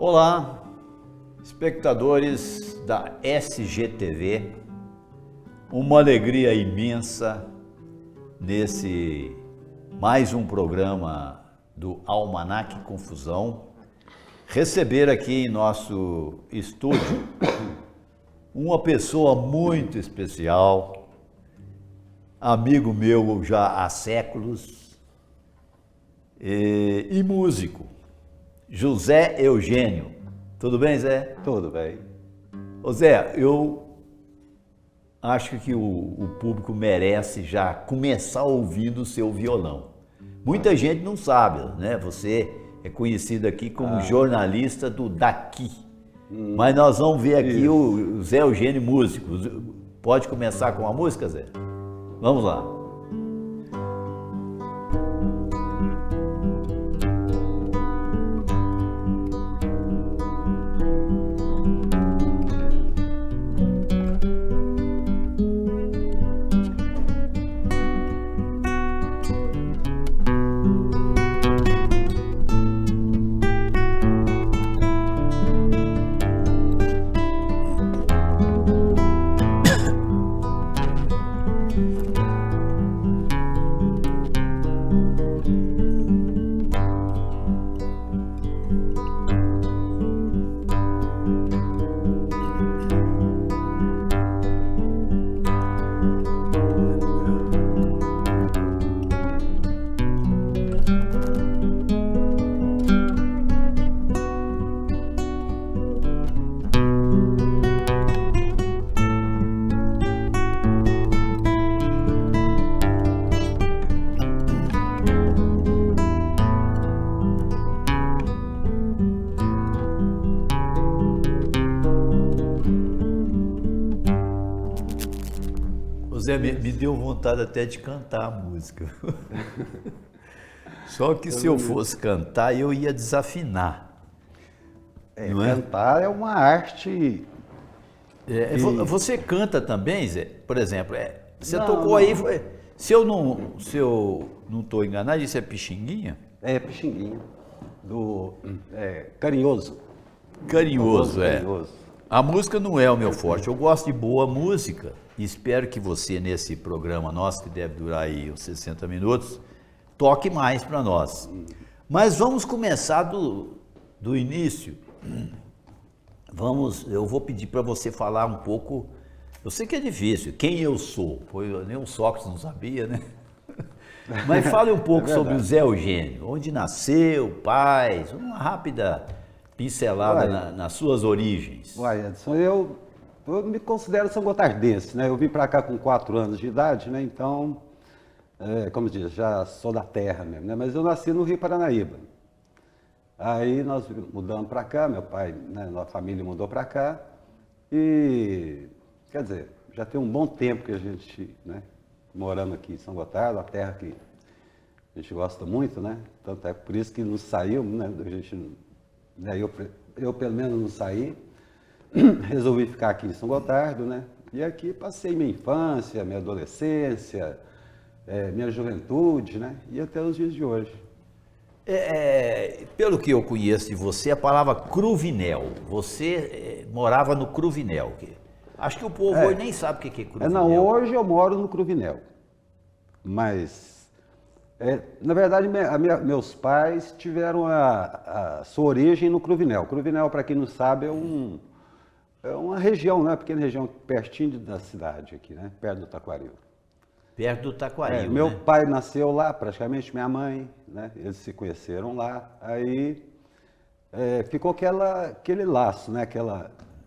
Olá, espectadores da SGTV, uma alegria imensa nesse mais um programa do Almanac Confusão, receber aqui em nosso estúdio uma pessoa muito especial, amigo meu já há séculos e músico, José Eugênio. Tudo bem, Zé? Tudo bem. Ô Zé, eu acho que o público merece já começar ouvindo o seu violão. Muita gente não sabe, né? Você é conhecido aqui como jornalista do Daqui. Mas nós vamos ver aqui o Zé Eugênio músico. Pode começar com a música, Zé? Vamos lá. Zé, me deu vontade até de cantar a música. Só que se eu fosse cantar, eu ia desafinar. Não é? Cantar é uma arte. Você canta também, Zé? Por exemplo, você Não, tocou não. aí, se eu não estou enganado, isso é Pixinguinha? É Pixinguinha, Carinhoso. Carinhoso, é. Carinhoso. A música não é o meu forte, eu gosto de boa música e espero que você, nesse programa nosso, que deve durar aí uns 60 minutos, toque mais para nós. Mas vamos começar do início. Eu vou pedir para você falar um pouco, eu sei que é difícil, quem eu sou, nem o Sócrates não sabia, né? Mas fale um pouco sobre o Zé Eugênio, onde nasceu, pais, uma rápida pincelada nas suas origens. Uai, Edson, eu me considero São Gotardense, né? Eu vim para cá com 4 anos de idade, né? Então, como diz, já sou da terra mesmo, né? Mas eu nasci no Rio Paranaíba. Aí nós mudamos para cá, meu pai, né, nossa família mudou para cá e, quer dizer, já tem um bom tempo que a gente, né, morando aqui em São Gotardo, a terra que a gente gosta muito, né? Tanto é por isso que não saímos, né? A gente, né, eu pelo menos não saí, resolvi ficar aqui em São Gotardo, né? E aqui passei minha infância, minha adolescência, minha juventude, né? E até os dias de hoje. Pelo que eu conheço de você, a palavra Cruvinel. Você morava no Cruvinel. Acho que o povo hoje nem sabe o que é Cruvinel. Não, hoje eu moro no Cruvinel. Mas, na verdade, meus pais tiveram a sua origem no Cruvinel. Cruvinel, para quem não sabe, é uma região, né? Uma pequena região pertinho da cidade aqui, né? Perto do Taquaril. Perto do Taquaril, Meu né? pai nasceu lá, praticamente, minha mãe, né? Eles se conheceram lá. Aí ficou aquele laço, né?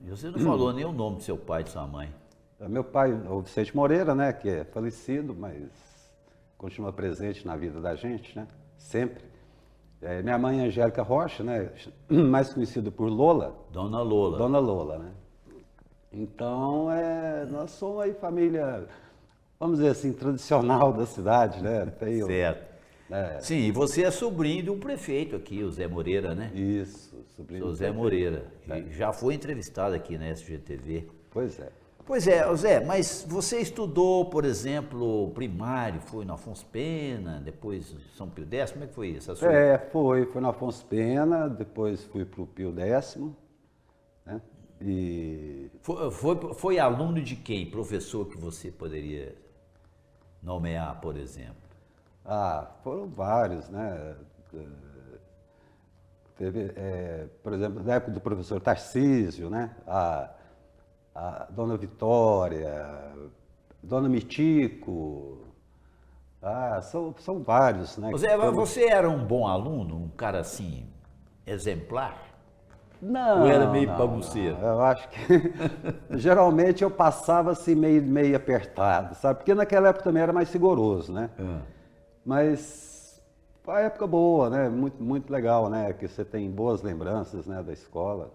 E você não falou nem o nome do seu pai e de sua mãe. Meu pai, o Vicente Moreira, né? Que é falecido, mas continua presente na vida da gente, né? Sempre. Minha mãe, Angélica Rocha, né? Mais conhecida por Lola. Dona Lola. Dona Lola, né? Então, nós somos aí família, vamos dizer assim, tradicional da cidade, né? Certo. Sim, e você é sobrinho de um prefeito aqui, o Zé Moreira, né? Isso, sobrinho. O Zé Moreira. Já foi entrevistado aqui na SGTV. Pois é. Pois é, Zé, mas você estudou, por exemplo, primário, foi no Afonso Pena, depois São Pio X, como é que foi isso? Foi no Afonso Pena, depois fui para o Pio X, né? E Foi aluno de quem? Professor que você poderia nomear, por exemplo? foram vários, né? Teve, por exemplo, na época do professor Tarcísio, né? A Dona Vitória, Dona Mitico, são vários, né? Zé, você era um bom aluno, um cara assim, exemplar? Não, Ou era meio não, bagunceiro? não. Eu acho que geralmente eu passava assim meio apertado, sabe? Porque naquela época também era mais rigoroso, né? Mas foi uma época boa, né? Muito, muito legal, né? Que você tem boas lembranças, né, da escola.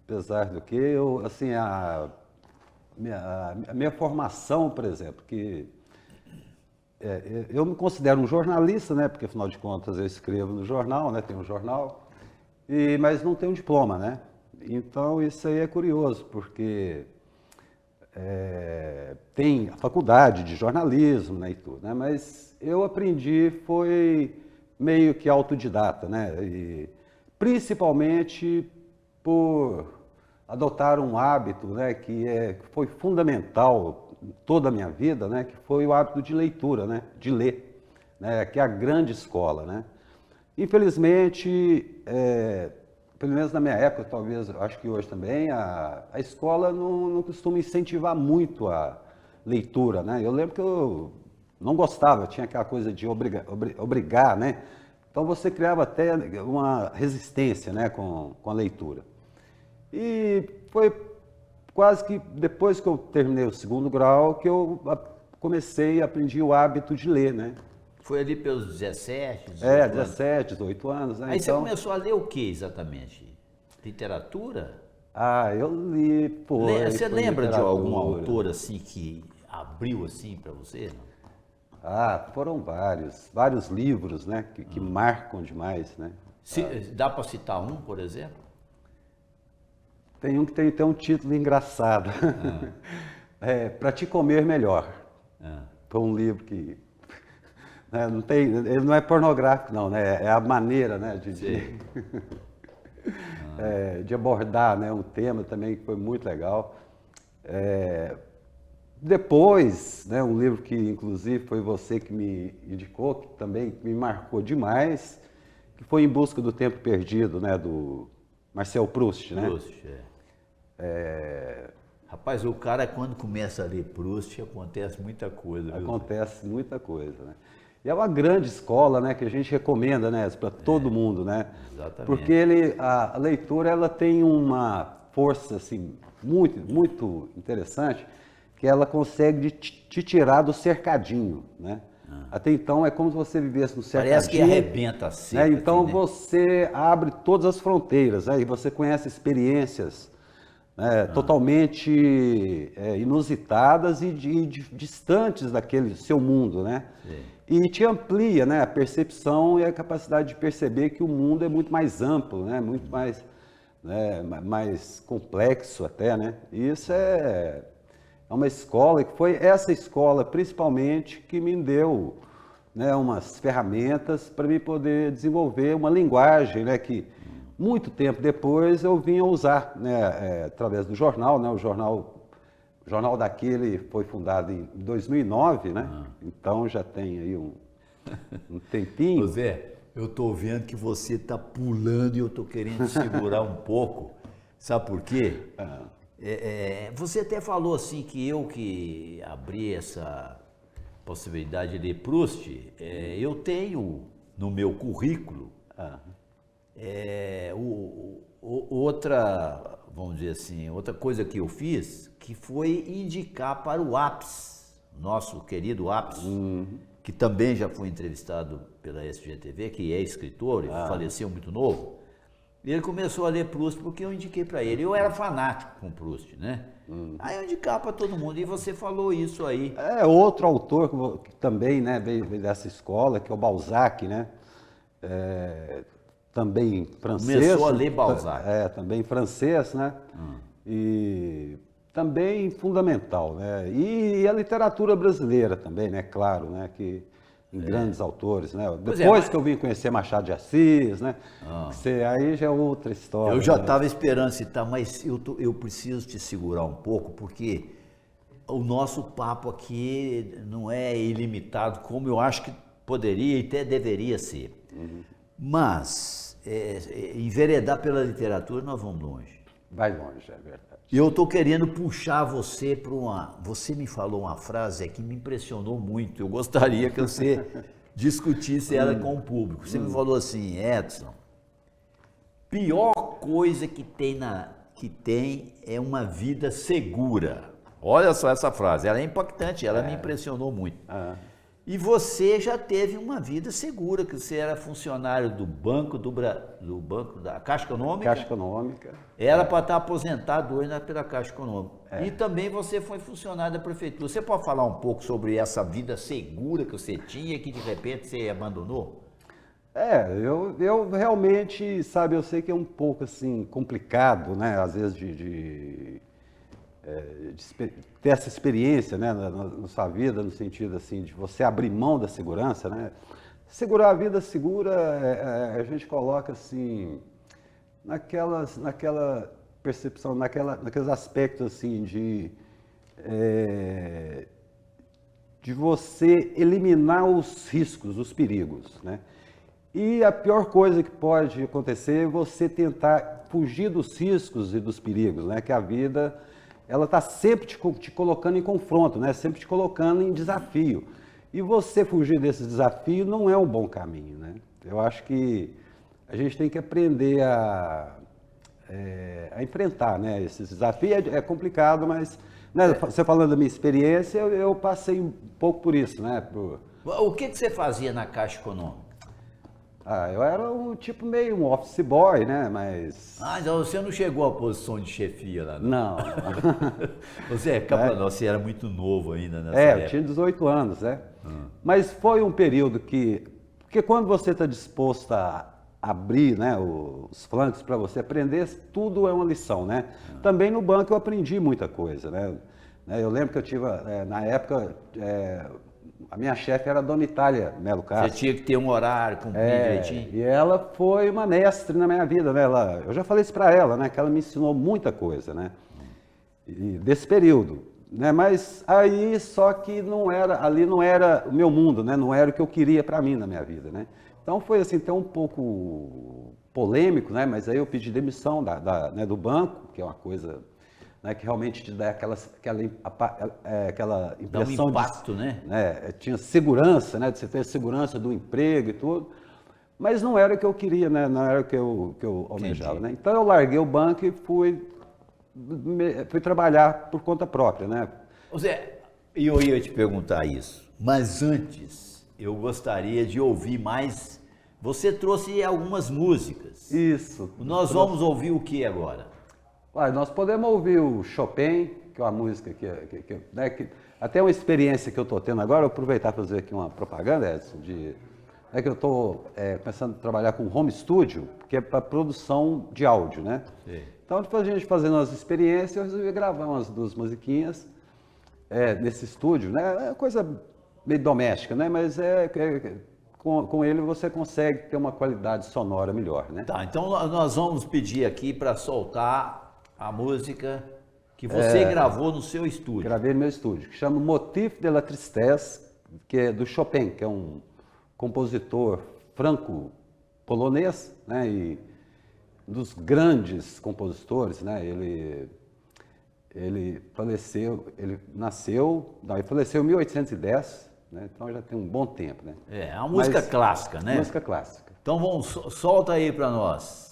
Apesar do que eu, assim, a minha formação, por exemplo, que eu me considero um jornalista, né? Porque afinal de contas eu escrevo no jornal, né? Tenho um jornal, mas não tenho diploma, né? Então isso aí é curioso, porque tem a faculdade de jornalismo, né, e tudo, né? Mas eu aprendi foi meio que autodidata, né? E principalmente por adotar um hábito, né, que foi fundamental em toda a minha vida, né, que foi o hábito de leitura, né, de ler, né, que é a grande escola, né. Infelizmente, pelo menos na minha época, talvez, acho que hoje também, a escola não costuma incentivar muito a leitura, né. Eu lembro que eu não gostava, tinha aquela coisa de obrigar, né. Então você criava até uma resistência, né, com a leitura. E foi quase que depois que eu terminei o segundo grau que eu aprendi o hábito de ler, né? Foi ali pelos 17, 18 anos? 17, 18 anos, né? Aí então, você começou a ler o que exatamente? Literatura? Eu li, Você lembra de algum literatura. autor assim que abriu assim para você? Não? Foram vários livros, né? Que marcam demais, né? Dá para citar um, por exemplo? Tem um que tem até um título engraçado. Para te comer melhor. Foi um livro que né, ele não é pornográfico não, né? É a maneira, né, de abordar, né, um tema também que foi muito legal. Depois, né, um livro que inclusive foi você que me indicou, que também me marcou demais, que foi Em Busca do Tempo Perdido, né, do Marcel Proust, né? Proust, Rapaz, o cara quando começa a ler Proust acontece muita coisa. Acontece muita coisa, né? E é uma grande escola, né, que a gente recomenda, né, para todo mundo, né? Exatamente. Porque a leitura ela tem uma força assim muito, muito interessante, que ela consegue te tirar do cercadinho, né? Até então é como se você vivesse no cercadinho. Parece que arrebenta a seca. Então aqui, né? você abre todas as fronteiras, aí você conhece experiências totalmente inusitadas e distantes daquele seu mundo, né? Sim. E te amplia, né, a percepção e a capacidade de perceber que o mundo é muito mais amplo, né, muito mais, né, mais complexo até, né? E isso é uma escola, que foi essa escola principalmente que me deu, né, umas ferramentas para me poder desenvolver uma linguagem, né, que muito tempo depois eu vim a usar, né, através do jornal, né, o jornal daquele foi fundado em 2009, né, então já tem aí um tempinho. Zé, eu estou vendo que você está pulando e eu estou querendo segurar um pouco, sabe por quê? Você até falou assim que eu que abri essa possibilidade de ler Proust, eu tenho no meu currículo outra, vamos dizer assim, outra coisa que eu fiz, que foi indicar para o Apps, nosso querido Apps, que também já foi entrevistado pela SGTV, que é escritor, ele faleceu muito novo. Ele começou a ler Proust porque eu indiquei para ele. Eu era fanático com Proust, né? Aí eu indicava para todo mundo, e você falou isso aí. Outro autor que também, né, veio dessa escola, que é o Balzac, né? Também francês. Começou a ler Balzac. Também francês, né? E também fundamental, né? E a literatura brasileira também, né? Claro, né? Que em grandes autores, né? Depois que eu vim conhecer Machado de Assis, né? Aí já é outra história. Eu já né? estava esperando citar, mas eu preciso te segurar um pouco, porque o nosso papo aqui não é ilimitado, como eu acho que poderia e até deveria ser. Mas, enveredar pela literatura, nós vamos longe. Vai longe, é verdade. E eu estou querendo puxar você para uma... Você me falou uma frase que me impressionou muito. Eu gostaria que você discutisse ela com o público. Você me falou assim, Edson, pior coisa que tem é uma vida segura. Olha só essa frase, ela é impactante, ela me impressionou muito. E você já teve uma vida segura, que você era funcionário do Banco da Caixa Econômica. Caixa Econômica. Era para estar aposentado hoje pela Caixa Econômica. E também você foi funcionário da Prefeitura. Você pode falar um pouco sobre essa vida segura que você tinha, que de repente você abandonou? Eu realmente, sabe, eu sei que é um pouco assim complicado, né, às vezes de ter essa experiência, né, na sua vida, no sentido assim de você abrir mão da segurança, né? Segurar a vida segura, a gente coloca assim naquela percepção, naqueles aspectos assim de você eliminar os riscos, os perigos, né? E a pior coisa que pode acontecer é você tentar fugir dos riscos e dos perigos, né? Que a vida, ela está sempre te colocando em confronto, né? Sempre te colocando em desafio. E você fugir desse desafio não é um bom caminho, né? Eu acho que a gente tem que aprender a enfrentar, né, esses desafios. É complicado, mas né, você falando da minha experiência, eu passei um pouco por isso, né? O que você fazia na Caixa Econômica? Eu era meio um office boy, né? Mas. Então você não chegou à posição de chefia lá, não? Você você era muito novo ainda nessa época. Eu tinha 18 anos, né? Mas foi um período porque quando você está disposto a abrir, né, os flancos para você aprender, tudo é uma lição, né? Também no banco eu aprendi muita coisa, né? Eu lembro que eu tive, na época, a minha chefe era a Dona Itália Melo Castro. Você tinha que ter um horário, cumprir direitinho? E ela foi uma mestre na minha vida, né? Eu já falei isso para ela, né? Que ela me ensinou muita coisa, né? E desse período, né? Mas aí, só que ali não era o meu mundo, né? Não era o que eu queria para mim na minha vida, né? Então foi assim, até um pouco polêmico, né? Mas aí eu pedi demissão né, do banco, que é uma coisa, né, que realmente te dá aquela impressão dá um impacto, né? Tinha segurança, né? De você ter segurança do emprego e tudo, mas não era o que eu queria, né? Não era o que eu almejava, né? Então eu larguei o banco e fui trabalhar por conta própria, né? Zé, eu ia te perguntar isso, mas antes eu gostaria de ouvir mais. Você trouxe algumas músicas. Isso. Nós vamos ouvir o que agora? Nós podemos ouvir o Chopin, que é uma música né, que até uma experiência que eu estou tendo agora, eu aproveitar para fazer aqui uma propaganda, Edson, que eu estou começando a trabalhar com home studio, que é para produção de áudio, né? Sim. Então, depois a gente fazendo umas experiências, eu resolvi gravar umas 2 musiquinhas nesse estúdio, né? É coisa meio doméstica, né? Mas com ele você consegue ter uma qualidade sonora melhor, né? Tá, então nós vamos pedir aqui para soltar a música que você gravou no seu estúdio. Gravei no meu estúdio, que chama Motif de la Tristesse, que é do Chopin, que é um compositor franco-polonês, né? E um dos grandes compositores, né? Ele faleceu, ele faleceu em 1810, né? Então já tem um bom tempo, né? É uma música clássica, né? Música clássica. Então solta aí para nós.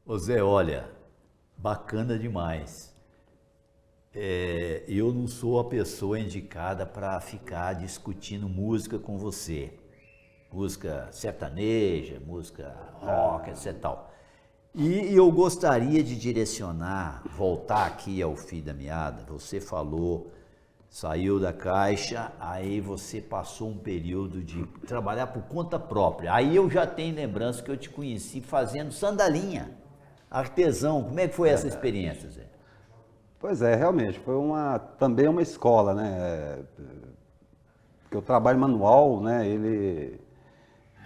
Ô Zé, olha, bacana demais. Eu não sou a pessoa indicada para ficar discutindo música com você. Música sertaneja, música rock, etc. Tal. E eu gostaria de direcionar, voltar aqui ao fio da meada. Você falou, saiu da caixa, aí você passou um período de trabalhar por conta própria. Aí eu já tenho lembrança que eu te conheci fazendo sandalinha, artesão. Como é que foi essa experiência, Zé? Pois é, realmente, foi também uma escola, né? Porque o trabalho manual, né,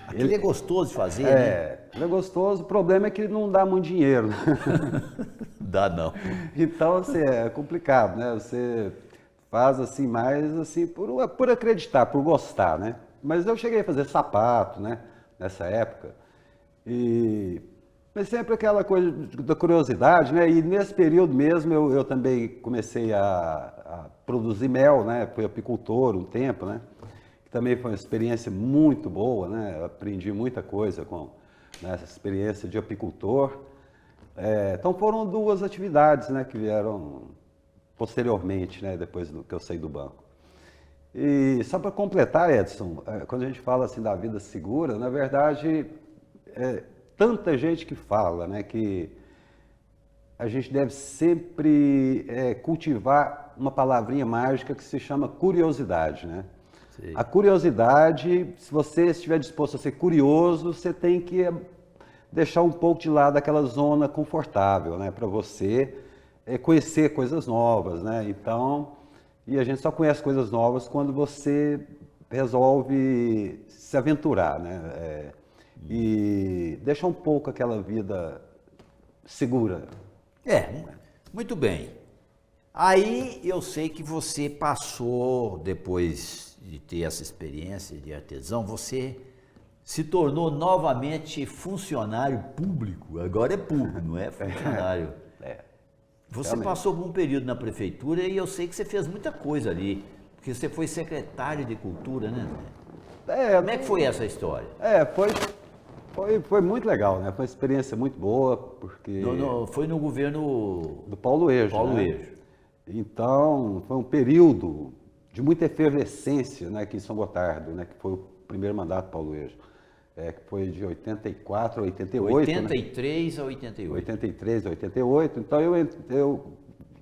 Aquilo é gostoso de fazer, né? ele é gostoso, o problema é que ele não dá muito dinheiro, né? Dá não. Então, assim, é complicado, né? Você faz assim mais assim por acreditar, por gostar, né? Mas eu cheguei a fazer sapato, né? Nessa época. Mas sempre aquela coisa da curiosidade, né? E nesse período mesmo eu também comecei a produzir mel, né? Fui apicultor um tempo, né? Que também foi uma experiência muito boa, né? Eu aprendi muita coisa com essa experiência de apicultor. Então foram duas atividades, né? Que vieram posteriormente, né? Depois que eu saí do banco. E só para completar, Edson, quando a gente fala assim da vida segura, na verdade tanta gente que fala, né, que a gente deve sempre cultivar uma palavrinha mágica que se chama curiosidade, né? Sim. A curiosidade, se você estiver disposto a ser curioso, você tem que deixar um pouco de lado aquela zona confortável, né, para você conhecer coisas novas, né? Então, e a gente só conhece coisas novas quando você resolve se aventurar, né? E deixar um pouco aquela vida segura. Muito bem. Aí eu sei que você passou, depois de ter essa experiência de artesão, você se tornou novamente funcionário público. Agora é público, não é funcionário. Você realmente passou por um período na prefeitura e eu sei que você fez muita coisa ali, porque você foi secretário de cultura, né? Como é que foi essa história? Foi muito legal, né? Foi uma experiência muito boa, porque... Foi no governo... do Paulo Êgio, Paulo né? Êgio. Então, foi um período de muita efervescência, né, aqui em São Gotardo, né? Que foi o primeiro mandato do Paulo Êgio. Que foi de 84 a 88, 83 né? a 88. 83 a 88. Então, eu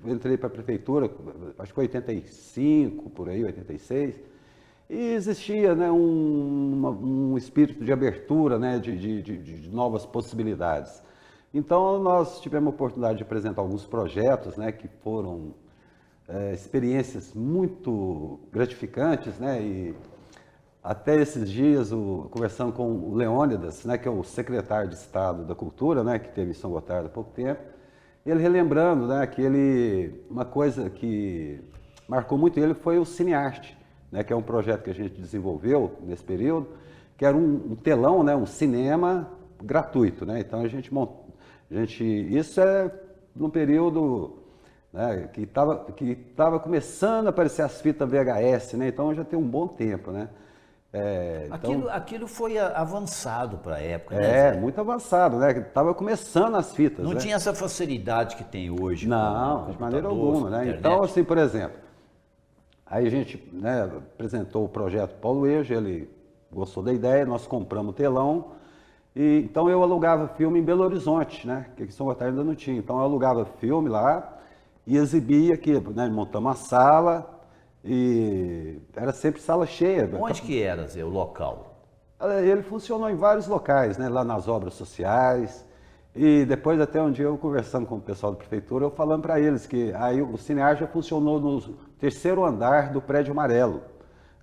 entrei para a prefeitura, acho que foi 85, por aí, 86. E existia, né, um espírito de abertura, né, de novas possibilidades. Então, nós tivemos a oportunidade de apresentar alguns projetos, né, que foram experiências muito gratificantes, né, e até esses dias, conversando com o Leônidas, né, que é o secretário de Estado da Cultura, né, que teve em São Gotardo há pouco tempo, ele relembrando, né, que uma coisa que marcou muito ele foi o Cinearte, né, que é um projeto que a gente desenvolveu nesse período, que era um telão, né, um cinema gratuito, né? Então isso é num período, né, que estava começando a aparecer as fitas VHS, né? Então já tem um bom tempo, né? Aquilo foi avançado para a época, né, Zé? Muito avançado, né? Estava começando as fitas. Não né? tinha essa facilidade que tem hoje. Não, de maneira alguma, né? Então, assim, por exemplo, aí a gente, né, apresentou o projeto Paulo Êgio, ele gostou da ideia, nós compramos o telão, e então eu alugava filme em Belo Horizonte, né, que aqui em São Gotardo ainda não tinha. Então eu alugava filme lá e exibia aqui, né, montamos uma sala e era sempre sala cheia. Onde que era, Zé, o local? Ele funcionou em vários locais, né, lá nas obras sociais. E depois, até um dia, eu conversando com o pessoal da prefeitura, eu falando para eles que aí o Cinearte já funcionou no terceiro andar do Prédio Amarelo,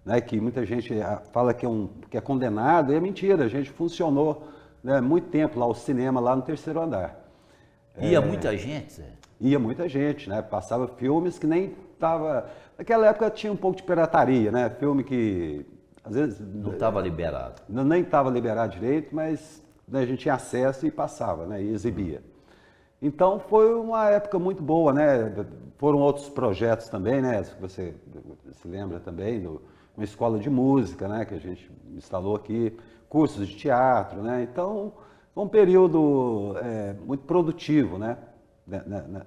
né, que muita gente fala que é condenado, e é mentira, a gente funcionou, né, muito tempo lá, o cinema lá no terceiro andar. Ia muita gente, Zé? Ia muita gente, né, passava filmes que nem estava... Naquela época tinha um pouco de pirataria, né, filme que às vezes... Não estava liberado. Nem estava liberado direito, mas... né, a gente tinha acesso e passava, né, e exibia. Então foi uma época muito boa, né? Foram outros projetos também, né? Você se lembra também, uma escola de música, né? Que a gente instalou aqui, cursos de teatro, né? Então Foi um período muito produtivo, né?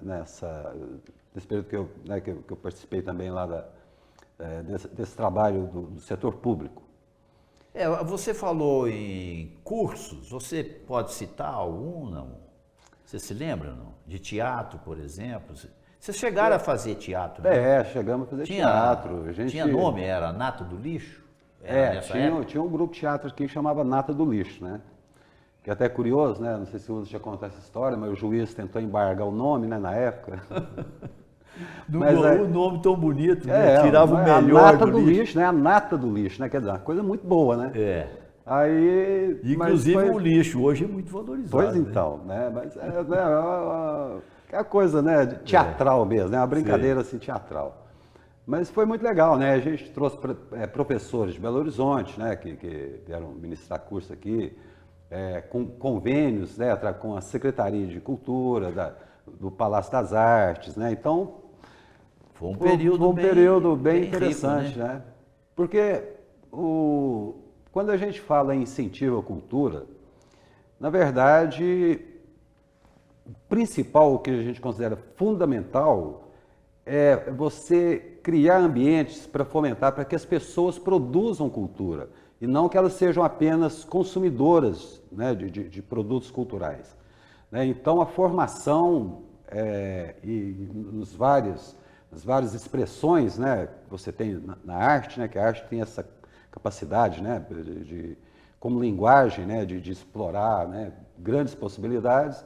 Nesse período que eu participei também lá desse trabalho do setor público. Você falou em cursos, você pode citar algum, não? Você se lembra, não? De teatro, por exemplo? Vocês chegaram a fazer teatro, né? Chegamos a fazer teatro. Tinha nome, era Nata do Lixo? Era tinha um grupo de teatro aqui que chamava Nata do Lixo, né? Que é até curioso, né? Não sei se o Uso já contou essa história, mas o juiz tentou embargar o nome, né, na época. O nome tão bonito, né? Tirava o melhor a nata do lixo, né? A nata do lixo, né? Quer dizer, uma coisa muito boa, né? Aí, inclusive o lixo hoje é muito valorizado. Pois então, né? Mas é a coisa, né? Teatral mesmo, né? Uma brincadeira assim teatral. Mas foi muito legal, né? A gente trouxe professores de Belo Horizonte, né? Que vieram ministrar curso aqui, com convênios, né? Com a Secretaria de Cultura, do Palácio das Artes, né? Então, foi um período bem interessante, rico, né? Porque quando a gente fala em incentivo à cultura, na verdade, o principal, o que a gente considera fundamental, é você criar ambientes para fomentar, para que as pessoas produzam cultura, e não que elas sejam apenas consumidoras, né, de produtos culturais. Né? Então, a formação e nas várias expressões, né, que você tem na arte, né, que a arte tem essa capacidade, né, como linguagem, né, de explorar, né, grandes possibilidades.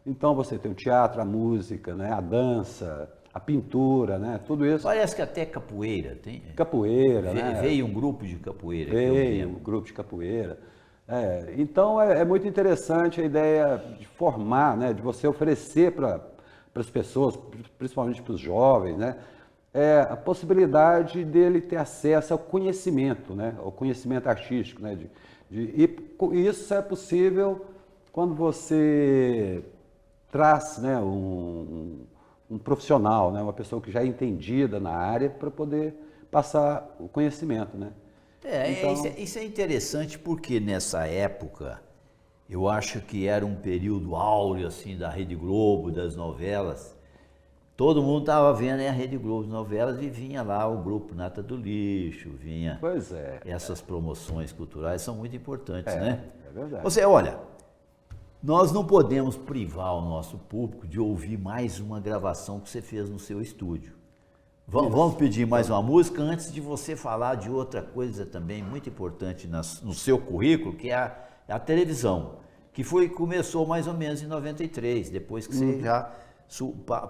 Então você tem o teatro, a música, né, a dança, a pintura, né, tudo isso. Parece que até capoeira tem. Capoeira, né? Veio um grupo de capoeira. Veio um grupo de capoeira. Então é muito interessante a ideia de formar, né, de você oferecer para as pessoas, principalmente para os jovens, né, a possibilidade dele ter acesso ao conhecimento, né, ao conhecimento artístico, né, e isso é possível quando você traz, né, um profissional, né, uma pessoa que já é entendida na área para poder passar o conhecimento, né. Então, isso é interessante porque nessa época eu acho que era um período áureo assim da Rede Globo, das novelas. Todo mundo estava vendo a Rede Globo de novelas e vinha lá o grupo Nata do Lixo, vinha. Pois é. Essas promoções culturais são muito importantes, né? É verdade. Olha, nós não podemos privar o nosso público de ouvir mais uma gravação que você fez no seu estúdio. Vamos pedir mais uma música antes de você falar de outra coisa também muito importante no seu currículo, que é a televisão, que começou mais ou menos em 93, depois que você já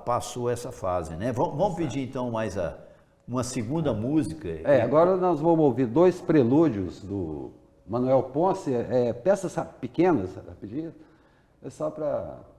passou essa fase, né? Vamos pedir então mais uma segunda música. Agora nós vamos ouvir 2 prelúdios do Manuel Ponce, peças pequenas, rapidinho, só para...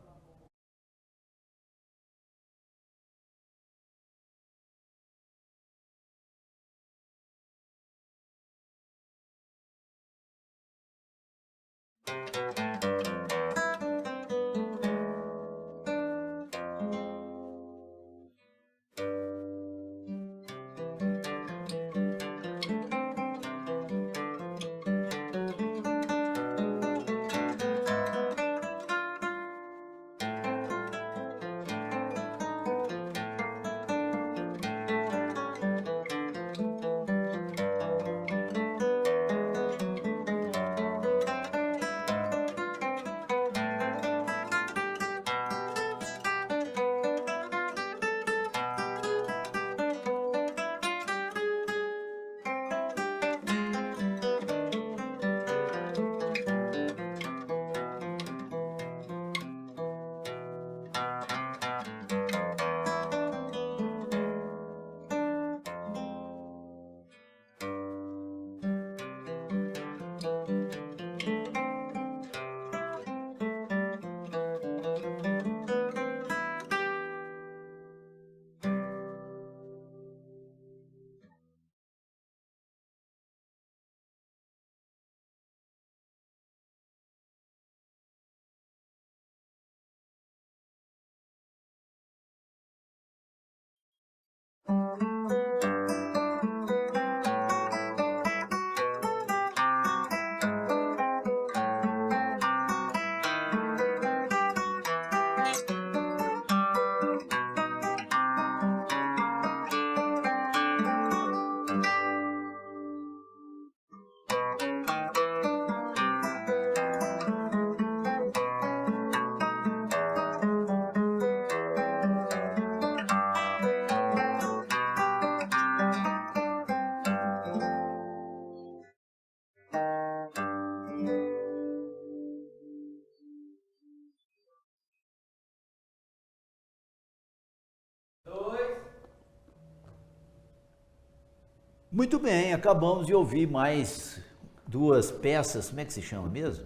Muito bem, acabamos de ouvir mais duas peças, como é que se chama mesmo?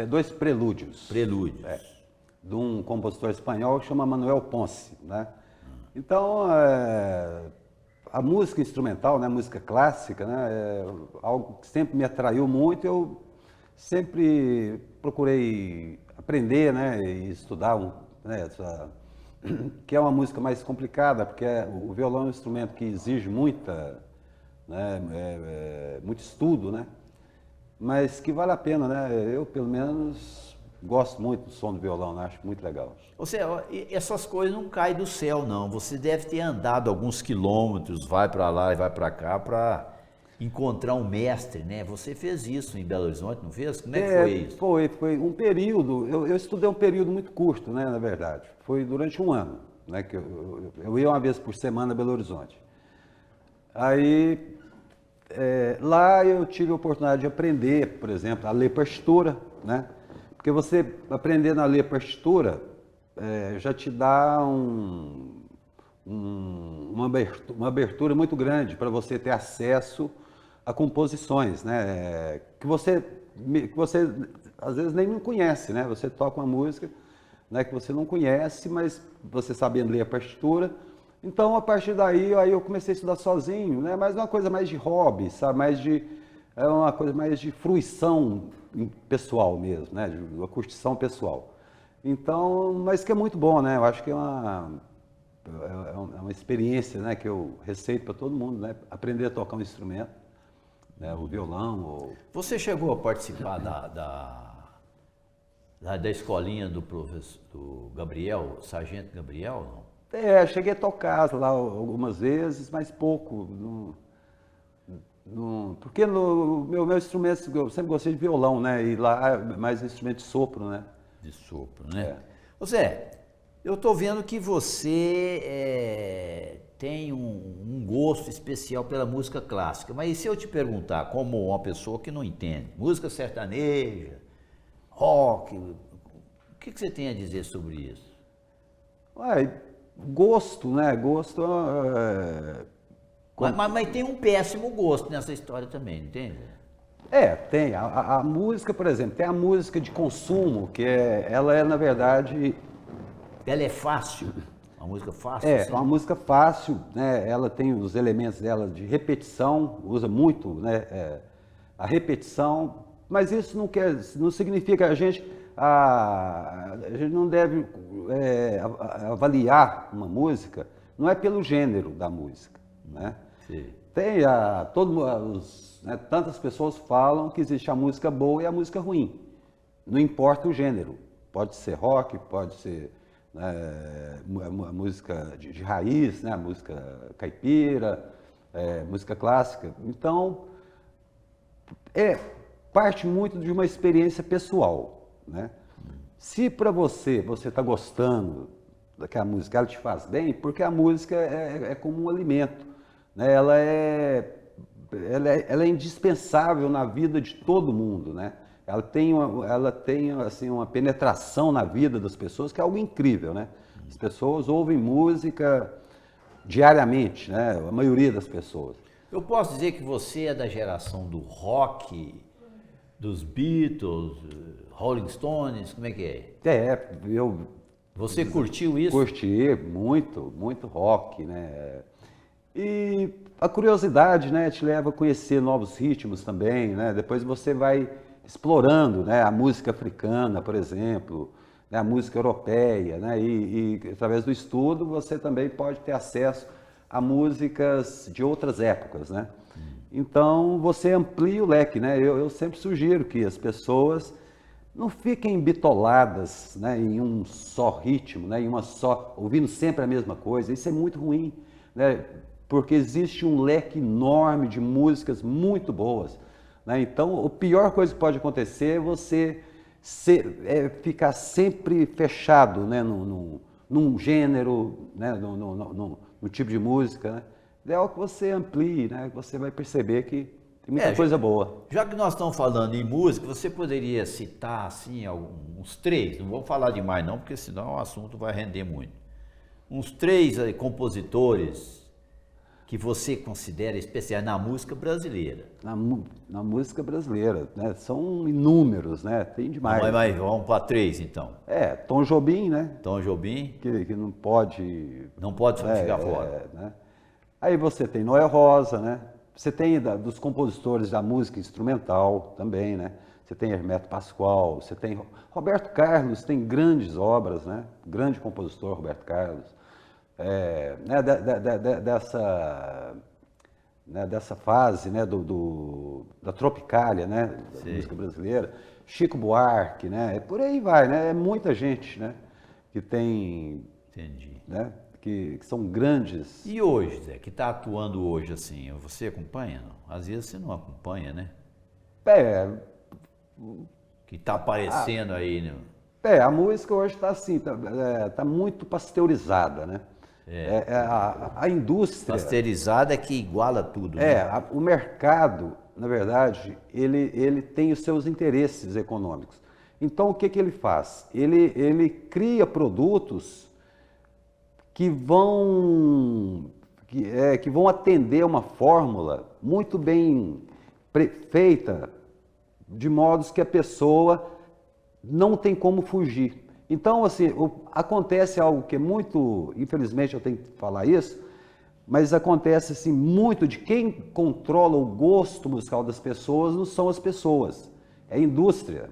Dois prelúdios. Prelúdios. De um compositor espanhol que chama Manuel Ponce, né? Então, a música instrumental, né, a música clássica, né, é algo que sempre me atraiu muito. Eu sempre procurei aprender, né, e estudar, né, que é uma música mais complicada, porque o violão é um instrumento que exige muito estudo, né, mas que vale a pena, né? Eu, pelo menos, gosto muito do som do violão, né? Acho muito legal. Ou seja, essas coisas não caem do céu, não. Você deve ter andado alguns quilômetros, vai para lá e vai para cá, para encontrar um mestre, né? Você fez isso em Belo Horizonte, não fez? Como é que foi isso? Foi um período, eu estudei um período muito curto, né, na verdade. Foi durante um ano, né, que eu ia uma vez por semana a Belo Horizonte. Aí, lá eu tive a oportunidade de aprender, por exemplo, a ler partitura, né? Porque você aprendendo a ler partitura já te dá uma abertura muito grande para você ter acesso a composições, né? Que você às vezes nem conhece, né? Você toca uma música, né, que você não conhece, mas você sabendo ler a partitura. Então, a partir daí, aí eu comecei a estudar sozinho, né? Mas uma coisa mais de hobby, sabe? Uma coisa mais de fruição pessoal mesmo, né? De uma curtição pessoal. Então, mas que é muito bom, né? Eu acho que é uma experiência, né, que eu receito para todo mundo, né? Aprender a tocar um instrumento, né? O violão. Você chegou a participar da escolinha do professor do Gabriel, Sargento Gabriel, não? Cheguei a tocar lá algumas vezes, mas pouco. Porque no meu instrumento, eu sempre gostei de violão, né? E lá é mais instrumento de sopro, né? De sopro, né? Ô Zé, eu estou vendo que você tem um gosto especial pela música clássica, mas e se eu te perguntar, como uma pessoa que não entende, música sertaneja, rock, o que você tem a dizer sobre isso? Gosto, né? Gosto Mas tem um péssimo gosto nessa história também, entende? Tem. A música, por exemplo, tem a música de consumo, ela é, na verdade... Ela é fácil, uma música fácil? É uma música fácil, né? Ela tem os elementos dela de repetição, usa muito, né, a repetição, mas isso não significa que a gente não deve avaliar uma música, não é pelo gênero da música, né? Sim. Tem né, tantas pessoas falam que existe a música boa e a música ruim, não importa o gênero, pode ser rock, pode ser, né, a música de raiz, né, a música caipira, música clássica. Então, parte muito de uma experiência pessoal, né? Se para você está gostando daquela música, ela te faz bem, porque a música é como um alimento, né? Ela é indispensável na vida de todo mundo, né? Ela tem assim, uma penetração na vida das pessoas que é algo incrível, né? As pessoas ouvem música diariamente, né? A maioria das pessoas. Eu posso dizer que você é da geração do rock, dos Beatles, Rolling Stones, como é que é? Você curtiu isso? Curti muito, muito rock, né? E a curiosidade, né, te leva a conhecer novos ritmos também, né? Depois você vai explorando, né, a música africana, por exemplo, né, a música europeia, né? E através do estudo você também pode ter acesso a músicas de outras épocas, né? Então você amplia o leque, né? Eu sempre sugiro que as pessoas não fiquem bitoladas, né, em um só ritmo, né, ouvindo sempre a mesma coisa. Isso é muito ruim, né? Porque existe um leque enorme de músicas muito boas, né? Então, a pior coisa que pode acontecer é você ficar sempre fechado, né, num gênero, né, no tipo de música, né? É ideal que você amplie, né? Que você vai perceber que tem muita coisa boa. Já que nós estamos falando em música, você poderia citar assim uns três, não vou falar demais não, porque senão o assunto vai render muito. Uns três compositores que você considera especiais na música brasileira? Na música brasileira, né? São inúmeros, né? Tem demais. Mas vamos para 3, então. Tom Jobim, né? Tom Jobim. Que não pode... Não pode ficar fora. Né? Aí você tem Noel Rosa, né? Você tem dos compositores da música instrumental também, né? Você tem Hermeto Pascoal, você tem Roberto Carlos, tem grandes obras, né? Grande compositor, Roberto Carlos. Né? Dessa fase, né? Da Tropicália, né? Da música brasileira. Chico Buarque, né? Por aí vai, né? É muita gente, né? Que tem... Entendi. Né? Que são grandes. E hoje, Zé, que está atuando hoje assim, você acompanha? Não? Às vezes você não acompanha, né? Que está aparecendo aí, né? A música hoje está assim, tá muito pasteurizada, né? A indústria... Pasteurizada é que iguala tudo, né? O mercado, na verdade, ele tem os seus interesses econômicos. Então, o que ele faz? Ele cria produtos que vão atender uma fórmula muito bem feita, de modos que a pessoa não tem como fugir. Então, assim, acontece algo que é muito, infelizmente eu tenho que falar isso, mas acontece assim, muito de quem controla o gosto musical das pessoas não são as pessoas, é a indústria,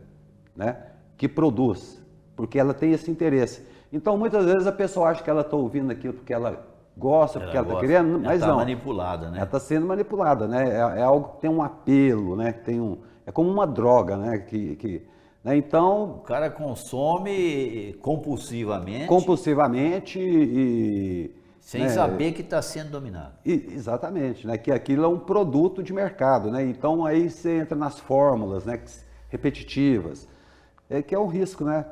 né, que produz, porque ela tem esse interesse. Então, muitas vezes a pessoa acha que ela está ouvindo aquilo porque ela gosta, porque ela está querendo, mas não. Ela está manipulada, né? Ela está sendo manipulada, né? É algo que tem um apelo, né? É como uma droga, né? Né? Então... O cara consome compulsivamente. Compulsivamente e... Sem saber que está sendo dominado. Exatamente, né? Que aquilo é um produto de mercado, né? Então, aí você entra nas fórmulas, né? Repetitivas. Que é um risco, né?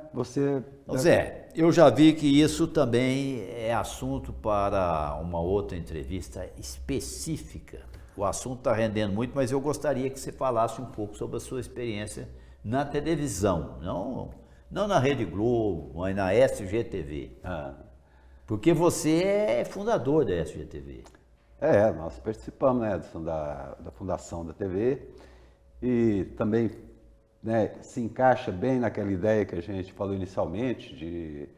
Zé, eu já vi que isso também é assunto para uma outra entrevista específica. O assunto está rendendo muito, mas eu gostaria que você falasse um pouco sobre a sua experiência na televisão, não na Rede Globo, mas na SGTV. Porque você é fundador da SGTV. Nós participamos, né, da fundação da TV e também, né, se encaixa bem naquela ideia que a gente falou inicialmente de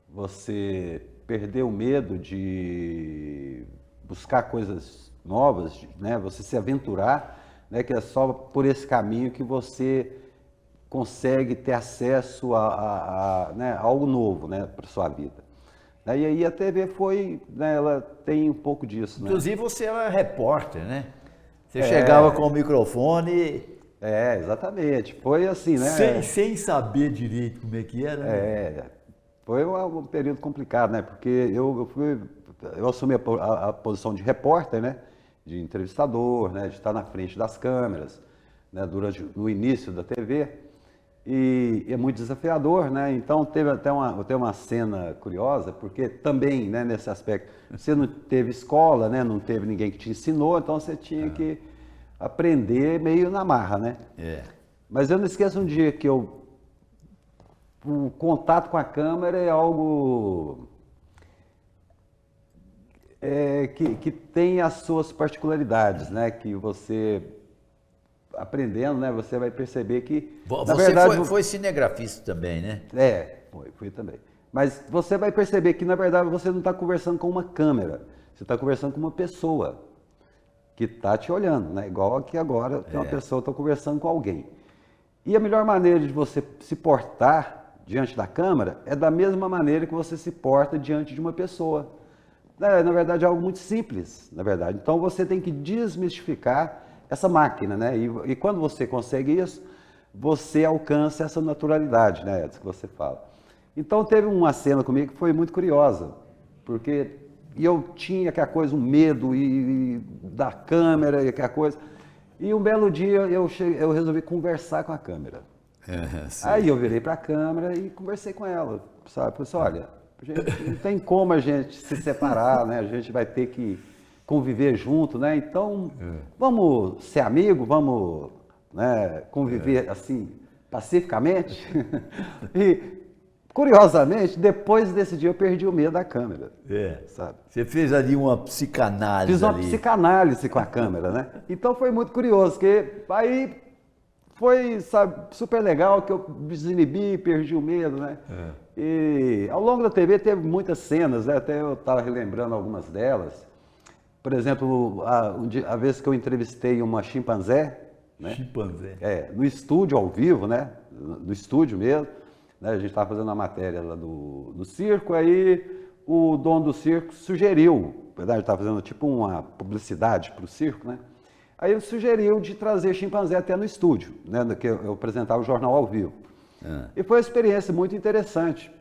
você perder o medo de buscar coisas novas, né, você se aventurar, né, que é só por esse caminho que você consegue ter acesso né, a algo novo, né, para sua vida. E aí a TV né, ela tem um pouco disso. Inclusive, né? Você era repórter, né? Você chegava com o microfone... Exatamente. Foi assim, né? Sem saber direito como é que era. Né? Foi um período complicado, né? Porque eu assumi a posição de repórter, né? De entrevistador, né? De estar na frente das câmeras, né? No início da TV. E é muito desafiador, né? Então teve até uma cena curiosa, porque também, né, nesse aspecto, você não teve escola, né? Não teve ninguém que te ensinou, então você tinha que aprender meio na marra, né? Mas eu não esqueço um dia que o contato com a câmera é algo que tem as suas particularidades, né? Que você aprendendo, né? Você vai perceber que na verdade foi cinegrafista também, né? Fui também. Mas você vai perceber que na verdade você não está conversando com uma câmera, você está conversando com uma pessoa que está te olhando, né? Igual aqui agora tem uma pessoa que está conversando com alguém. E a melhor maneira de você se portar diante da câmera é da mesma maneira que você se porta diante de uma pessoa. Na verdade é algo muito simples, na verdade. Então você tem que desmistificar essa máquina, né? E quando você consegue isso, você alcança essa naturalidade, né? É isso que você fala. Então teve uma cena comigo que foi muito curiosa, porque eu tinha aquela coisa, um medo da câmera e aquela coisa. E um belo dia eu resolvi conversar com a câmera. Aí eu virei para a câmera e conversei com ela, sabe? Falei assim, olha, gente, não tem como a gente se separar, né? A gente vai ter que conviver junto, né? Então, vamos ser amigos, vamos, né, conviver assim, pacificamente. E Curiosamente, depois desse dia eu perdi o medo da câmera. Sabe? Você fez ali uma psicanálise. Fiz uma ali. psicanálise com a câmera, né? Então foi muito curioso, porque aí foi, sabe, super legal que eu desinibi, perdi o medo, né? E ao longo da TV teve muitas cenas, né? Até eu estava relembrando algumas delas. Por exemplo, a vez que eu entrevistei uma chimpanzé, né? Chimpanzé. No estúdio ao vivo, né? No estúdio mesmo. Né? A gente estava fazendo uma matéria lá do circo, aí o dono do circo sugeriu, na verdade estava fazendo tipo uma publicidade para o circo, né? Aí ele sugeriu de trazer chimpanzé até no estúdio, né? Que eu apresentava o jornal ao vivo. E foi uma experiência muito interessante,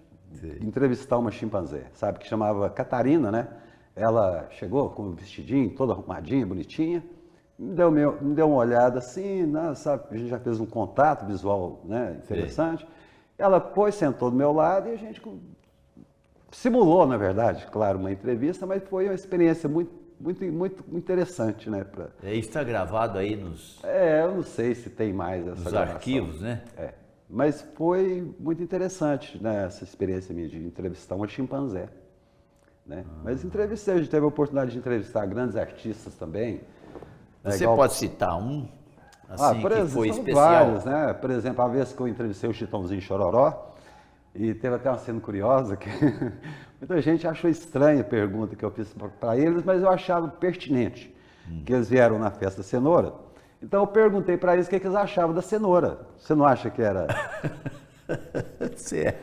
entrevistar uma chimpanzé, sabe? Que chamava Catarina, né? Ela chegou com um vestidinho, toda arrumadinha, bonitinha, me deu uma olhada assim, né? Sabe? A gente já fez um contato visual, né? Interessante. Ela sentou do meu lado e a gente simulou, na verdade, claro, uma entrevista, mas foi uma experiência muito interessante, né? Isso está gravado aí nos... eu não sei se tem mais essa gravação. Arquivos, né? Mas foi muito interessante, né? Essa experiência minha de entrevistar uma chimpanzé. Né? Mas entrevistei, a gente teve a oportunidade de entrevistar grandes artistas também. Você pode citar um? Assim, por exemplo, que foi são especial? vários, né? Por exemplo, a vez que eu entrevistei o Chitãozinho Chororó, e teve até uma cena curiosa que muita gente achou estranha a pergunta que eu fiz para eles, mas eu achava pertinente, que eles vieram na festa da cenoura. Então eu perguntei para eles o que eles achavam da cenoura. Você não acha que era... Certo.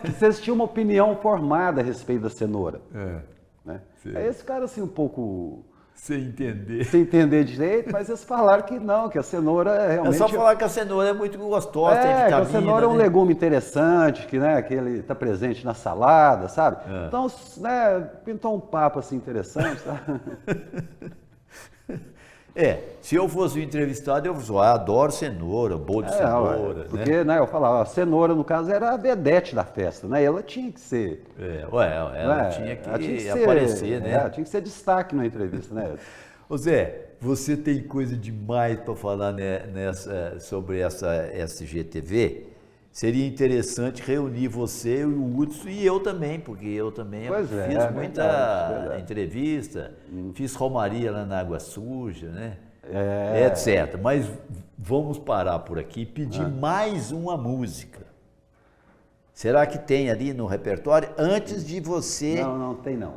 Vocês tinham uma opinião formada a respeito da cenoura. Né? Aí esse cara assim um pouco... Sem entender direito, mas eles falaram que não, que a cenoura é realmente... É só falar que a cenoura é muito gostosa, tem vitamina, que a cenoura é um né? legume interessante, que, né, que ele está presente na salada, sabe? Então, né, pintou um papo assim interessante, sabe? Se eu fosse um entrevistado, eu adoro cenoura, bolo de cenoura, porque, né, eu falava, a cenoura, no caso, era a vedete da festa, né? Ela tinha que ser... ela tinha que aparecer, né? Ela tinha que ser destaque na entrevista, né? Ô Zé, você tem coisa demais para falar sobre essa SGTV. Seria interessante reunir você, o Hudson e eu também, porque eu também fiz muita entrevista, fiz romaria lá na Água Suja, né? Etc. Mas vamos parar por aqui e pedir mais uma música. Será que tem ali no repertório? Antes de você... Não tem não.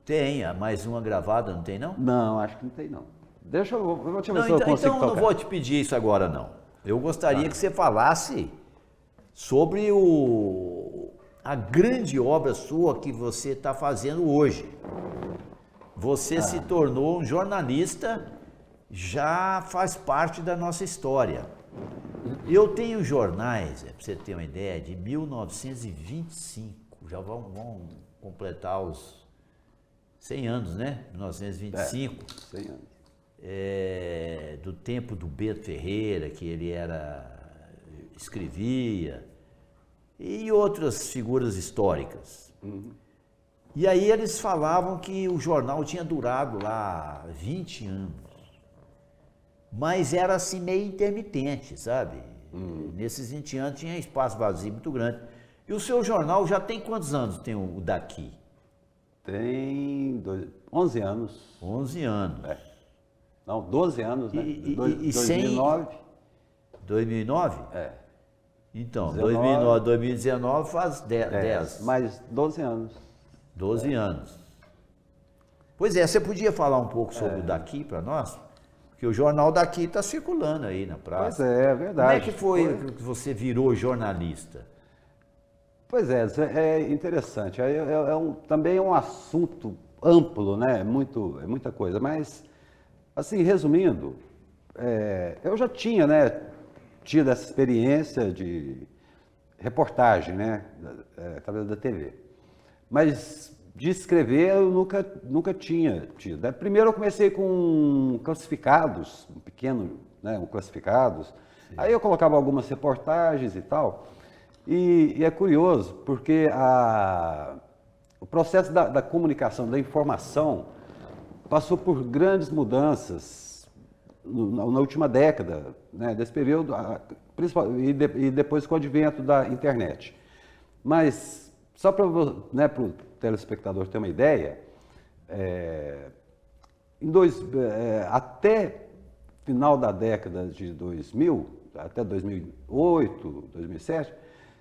Tem, mais uma gravada, não tem não? Não, acho que não tem não. Eu vou te ver se eu consigo então tocar. Não vou te pedir isso agora não. Eu gostaria que você falasse sobre a grande obra sua que você está fazendo hoje. Você se tornou um jornalista, já faz parte da nossa história. Eu tenho jornais, para você ter uma ideia, de 1925, já vão completar os 100 anos, né? 1925. 100 anos. Do tempo do Beto Ferreira, que ele escrevia, e outras figuras históricas. E aí eles falavam que o jornal tinha durado lá 20 anos, mas era assim meio intermitente, sabe? Nesses 20 anos tinha espaço vazio muito grande. E o seu jornal já tem quantos anos tem o daqui? Tem 11 anos. 11 anos. Não, 12 anos, né? 2009. 2009? Então, 2019 faz 10. Mais 12 anos. 12 anos. Pois você podia falar um pouco sobre o daqui para nós? Porque o jornal daqui está circulando aí na praça. Pois é verdade. Como é que foi que você virou jornalista? Pois é interessante. Também é um assunto amplo, né? É muita coisa, mas... Assim, resumindo, eu já tinha, né, tido essa experiência de reportagem, né, através da TV. Mas de escrever eu nunca tinha tido. Primeiro eu comecei com classificados, um pequeno, né, classificados. Sim. Aí eu colocava algumas reportagens e tal. E é curioso, porque o processo da comunicação, da informação, passou por grandes mudanças na última década, né, desse período, e depois com o advento da internet. Mas, só para o telespectador ter uma ideia, até final da década de 2000, até 2008, 2007,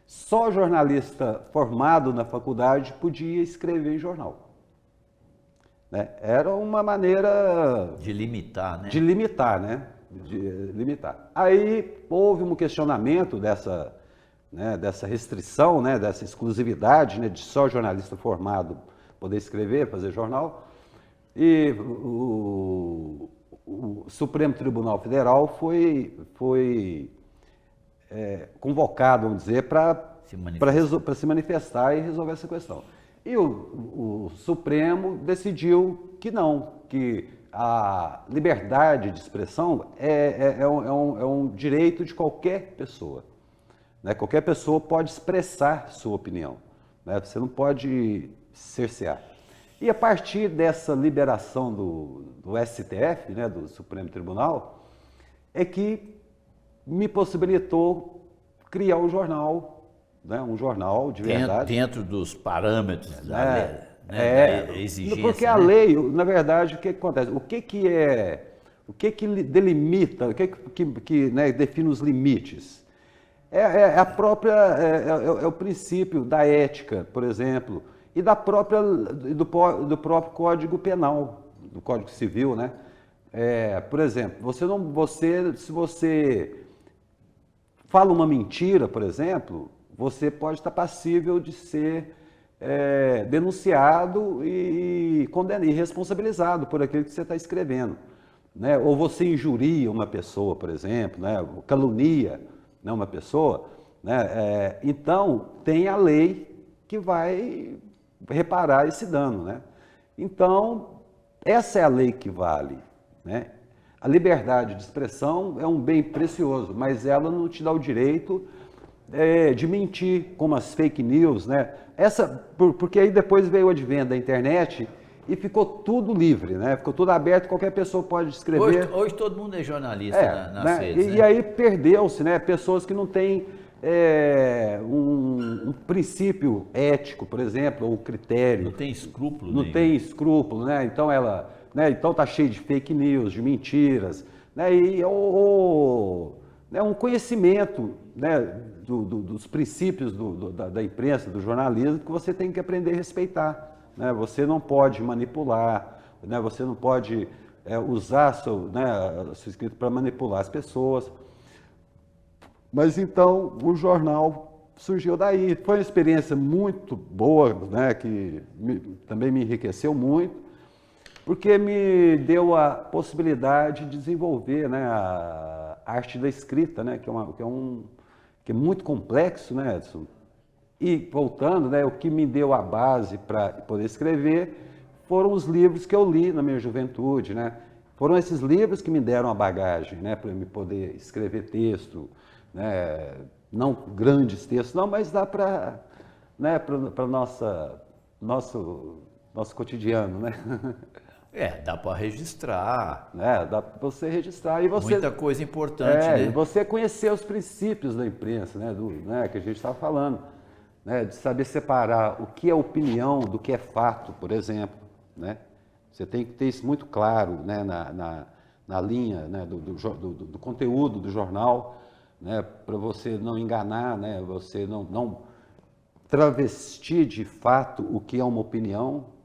só jornalista formado na faculdade podia escrever em jornal. Né? Era uma maneira... De limitar, né? De limitar, né? De limitar. Aí houve um questionamento dessa restrição, né? Dessa exclusividade, né? De só jornalista formado poder escrever, fazer jornal. E o Supremo Tribunal Federal foi convocado, vamos dizer, para se manifestar e resolver essa questão. E o Supremo decidiu que não, que a liberdade de expressão é um direito de qualquer pessoa. Né? Qualquer pessoa pode expressar sua opinião. Né? Você não pode cercear. E a partir dessa liberação do STF, né, do Supremo Tribunal, é que me possibilitou criar um jornal, né, um jornal de verdade. Dentro dos parâmetros da exigência. Porque a lei, na verdade, o que acontece? O que delimita, o que né, define os limites? É o princípio da ética, por exemplo, e do próprio Código Penal, do Código Civil, né? Por exemplo, se você fala uma mentira, por exemplo, você pode estar passível de ser denunciado e responsabilizado por aquilo que você está escrevendo. Né? Ou você injuria uma pessoa, por exemplo, né? Calunia, né, uma pessoa. Né? Então, tem a lei que vai reparar esse dano. Né? Então, essa é a lei que vale. Né? A liberdade de expressão é um bem precioso, mas ela não te dá o direito de mentir, como as fake news, né? Porque aí depois veio o advento da internet e ficou tudo livre, né? Ficou tudo aberto, qualquer pessoa pode escrever. Hoje todo mundo é jornalista nas redes, né? E aí perdeu-se, né? Pessoas que não têm um princípio ético, por exemplo, ou um critério. Não tem escrúpulo. Não tem escrúpulo, né? Então então tá cheio de fake news, de mentiras, né? Um conhecimento, né, dos princípios da imprensa, do jornalismo, que você tem que aprender a respeitar. Né? Você não pode manipular, né? Você não pode usar seu escrito para manipular as pessoas. Mas então o jornal surgiu daí. Foi uma experiência muito boa, né, que também me enriqueceu muito, porque me deu a possibilidade de desenvolver, né, a arte da escrita, né, que é muito complexo, né, Edson? E voltando, né, o que me deu a base para poder escrever foram os livros que eu li na minha juventude, né? Foram esses livros que me deram a bagagem, né, para eu poder escrever texto, né, não grandes textos, não, mas dá para, né, para nosso cotidiano, né? Dá para registrar. Dá para você registrar. Muita coisa importante, né? E você conhecer os princípios da imprensa, né, que a gente estava falando, né, de saber separar o que é opinião do que é fato, por exemplo. Né? Você tem que ter isso muito claro, né, na linha, né, do conteúdo do jornal, né, para você não enganar, né, você não travestir de fato o que é uma opinião.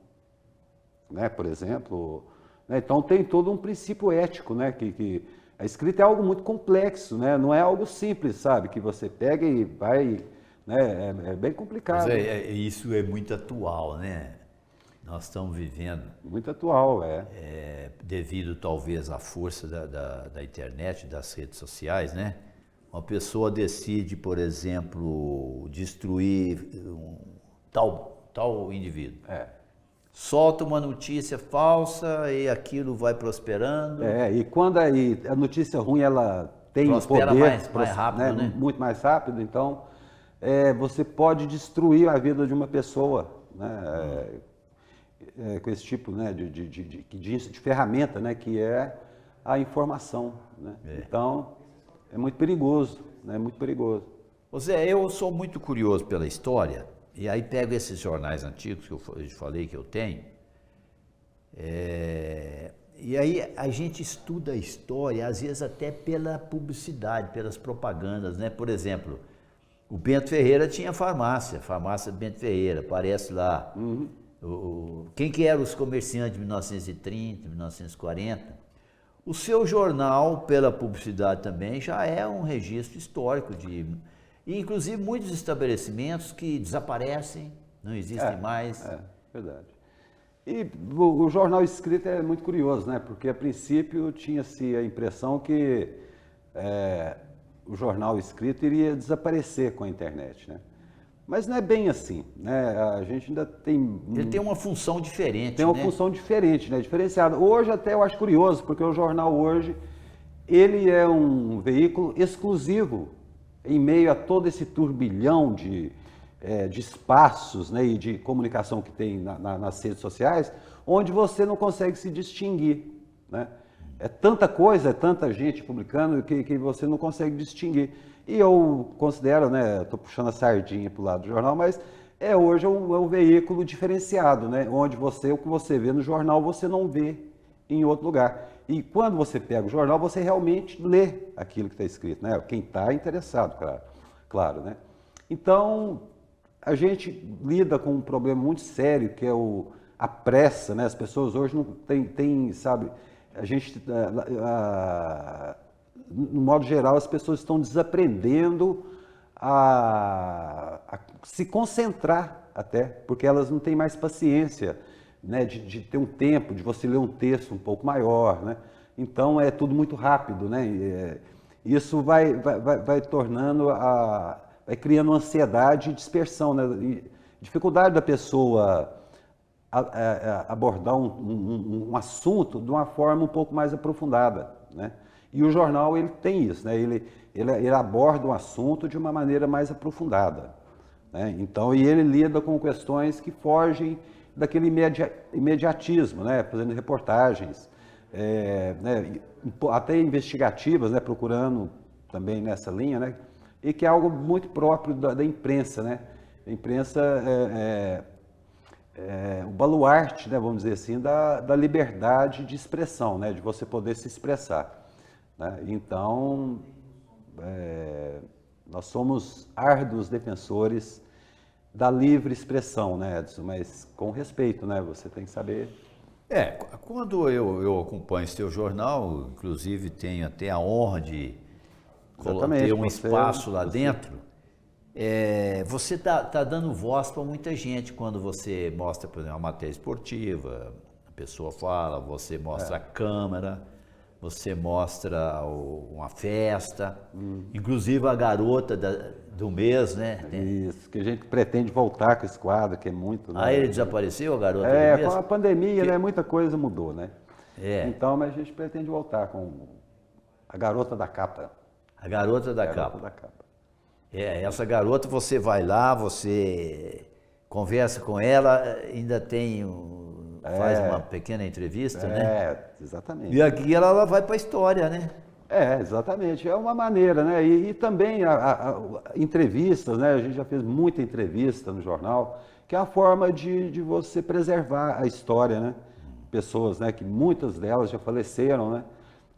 Né, por exemplo, né, então tem todo um princípio ético, né, que a escrita é algo muito complexo, né, não é algo simples, sabe, que você pega e vai, né, é bem complicado. Mas isso é muito atual, né? Nós estamos vivendo. Muito atual, devido talvez à força da internet, das redes sociais, né? Uma pessoa decide, por exemplo, destruir tal indivíduo. Solta uma notícia falsa e aquilo vai prosperando. E quando a notícia ruim ela tem prospera poder, mais rápido, né? Muito mais rápido, então você pode destruir a vida de uma pessoa, né? Com esse tipo, né, de ferramenta, né, que é a informação, né? Então, é muito perigoso, né? Muito perigoso. Ô Zé, eu sou muito curioso pela história, e aí pego esses jornais antigos que eu falei que eu tenho, e aí a gente estuda a história, às vezes até pela publicidade, pelas propagandas, né? Por exemplo, o Bento Ferreira tinha farmácia Bento Ferreira, aparece lá. Quem que eram os comerciantes de 1930, 1940? O seu jornal, pela publicidade também, já é um registro histórico de... E, inclusive, muitos estabelecimentos que desaparecem, não existem mais. Verdade. E o jornal escrito é muito curioso, né? Porque, a princípio, tinha-se a impressão que o jornal escrito iria desaparecer com a internet, né? Mas não é bem assim, né? A gente ainda tem... Ele tem uma função diferente, Tem uma função diferente, né? Diferenciada. Hoje até eu acho curioso, porque o jornal hoje, ele é um veículo exclusivo em meio a todo esse turbilhão de espaços, né, e de comunicação que tem nas redes sociais, onde você não consegue se distinguir, né? É tanta coisa, é tanta gente publicando que você não consegue distinguir. E eu considero, né, estou puxando a sardinha para o lado do jornal, mas hoje é um veículo diferenciado, né, onde o que você vê no jornal, você não vê em outro lugar. E quando você pega o jornal, você realmente lê aquilo que está escrito, né? Quem está interessado, claro, né? Então, a gente lida com um problema muito sério, que é a pressa, né? As pessoas hoje não têm, sabe, a gente, no modo geral, as pessoas estão desaprendendo a se concentrar até, porque elas não têm mais paciência, né, de ter um tempo, de você ler um texto um pouco maior, né? Então é tudo muito rápido, né? Isso vai tornando, vai criando ansiedade e dispersão, né? E dificuldade da pessoa abordar um assunto de uma forma um pouco mais aprofundada, né? E o jornal, ele tem isso, né? Ele aborda um assunto de uma maneira mais aprofundada, né? Então, e ele lida com questões que fogem daquele imediatismo, né? Fazendo reportagens, né? Até investigativas, né? Procurando também nessa linha, né? E que é algo muito próprio da imprensa, né? A imprensa o baluarte, né? Vamos dizer assim, da liberdade de expressão, né? De você poder se expressar, né? Então, nós somos árduos defensores da livre expressão, né, Edson? Mas com respeito, né? Você tem que saber... Quando eu acompanho esse teu jornal, inclusive tenho até a honra de ter um espaço lá dentro, você tá dando voz para muita gente quando você mostra, por exemplo, uma matéria esportiva, a pessoa fala, você mostra a câmera, você mostra uma festa, inclusive a garota do mês, né? Isso, que a gente pretende voltar com esse quadro, que é muito... Né? Ele desapareceu, a garota do mês? Com a pandemia, né? Muita coisa mudou, né? Então, mas a gente pretende voltar com a garota da capa. A garota da capa. Essa garota, você vai lá, você conversa com ela, ainda faz uma pequena entrevista, né? Exatamente. E aqui ela vai para a história, né? Exatamente. É uma maneira, né? E também entrevistas, né? A gente já fez muita entrevista no jornal, que é a forma de você preservar a história, né? Pessoas, né? Que muitas delas já faleceram, né?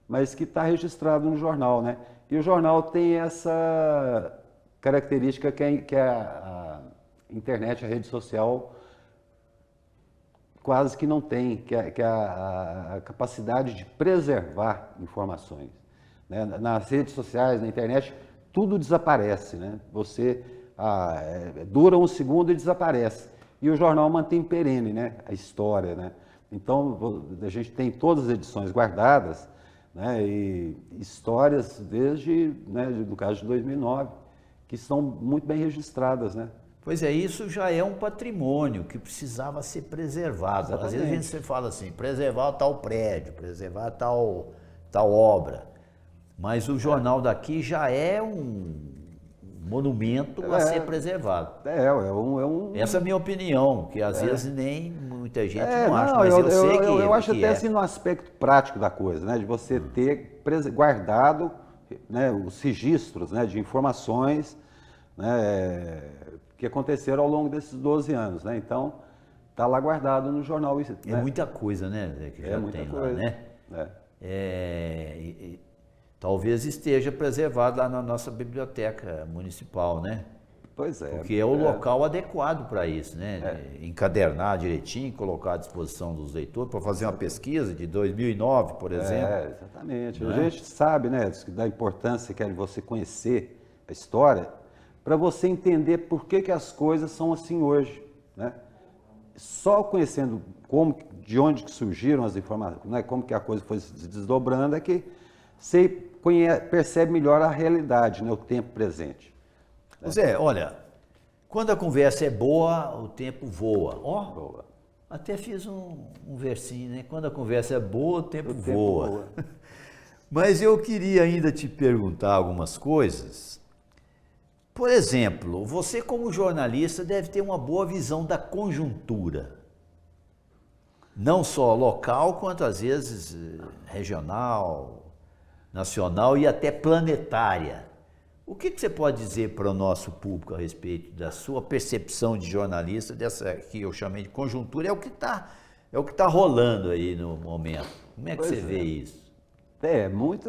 Mas que está registrado no jornal, né? E o jornal tem essa característica que a internet, a rede social, quase que não tem, que é a capacidade de preservar informações, né? Nas redes sociais, na internet, tudo desaparece, né? Dura um segundo e desaparece. E o jornal mantém perene, né? A história, né? Então, a gente tem todas as edições guardadas, né? E histórias desde, né, no caso de 2009, que estão muito bem registradas, né? Pois é, isso já é um patrimônio que precisava ser preservado. Exatamente. Às vezes a gente sempre fala assim, preservar tal prédio, preservar tal obra. Mas o jornal daqui já é um monumento a ser preservado. É um... Essa é a minha opinião, que às vezes nem muita muita gente não acha, mas eu sei que eu acho que até é. assim no aspecto prático da coisa, né? De você ter guardado, né, os registros, né, de informações, né, que aconteceram ao longo desses 12 anos, né? Então, está lá guardado no jornal. É Né? muita coisa, né, Zé, que já muita tem lá, coisa. né? Talvez esteja preservado lá na nossa biblioteca municipal, né? Pois é. Porque é o local adequado para isso, né? Encadernar direitinho, colocar à disposição dos leitores para fazer uma pesquisa de 2009, por exemplo. Exatamente. Não A gente sabe, né, da importância que é de você conhecer a história para você entender por que as coisas são assim hoje, né? Só conhecendo de onde que surgiram as informações, né, como que a coisa foi se desdobrando, é que você percebe melhor a realidade, né, o tempo presente. Zé, olha, quando a conversa é boa, o tempo voa. Boa. Até fiz um versinho, né? Quando a conversa é boa, o tempo tempo voa. voa. Mas eu queria ainda te perguntar algumas coisas. Por exemplo, você como jornalista deve ter uma boa visão da conjuntura. Não só local, quanto às vezes regional, nacional e até planetária. O que você pode dizer para o nosso público a respeito da sua percepção de jornalista, dessa que eu chamei de conjuntura, é o que tá rolando aí no momento. Como é que você vê isso? Muito...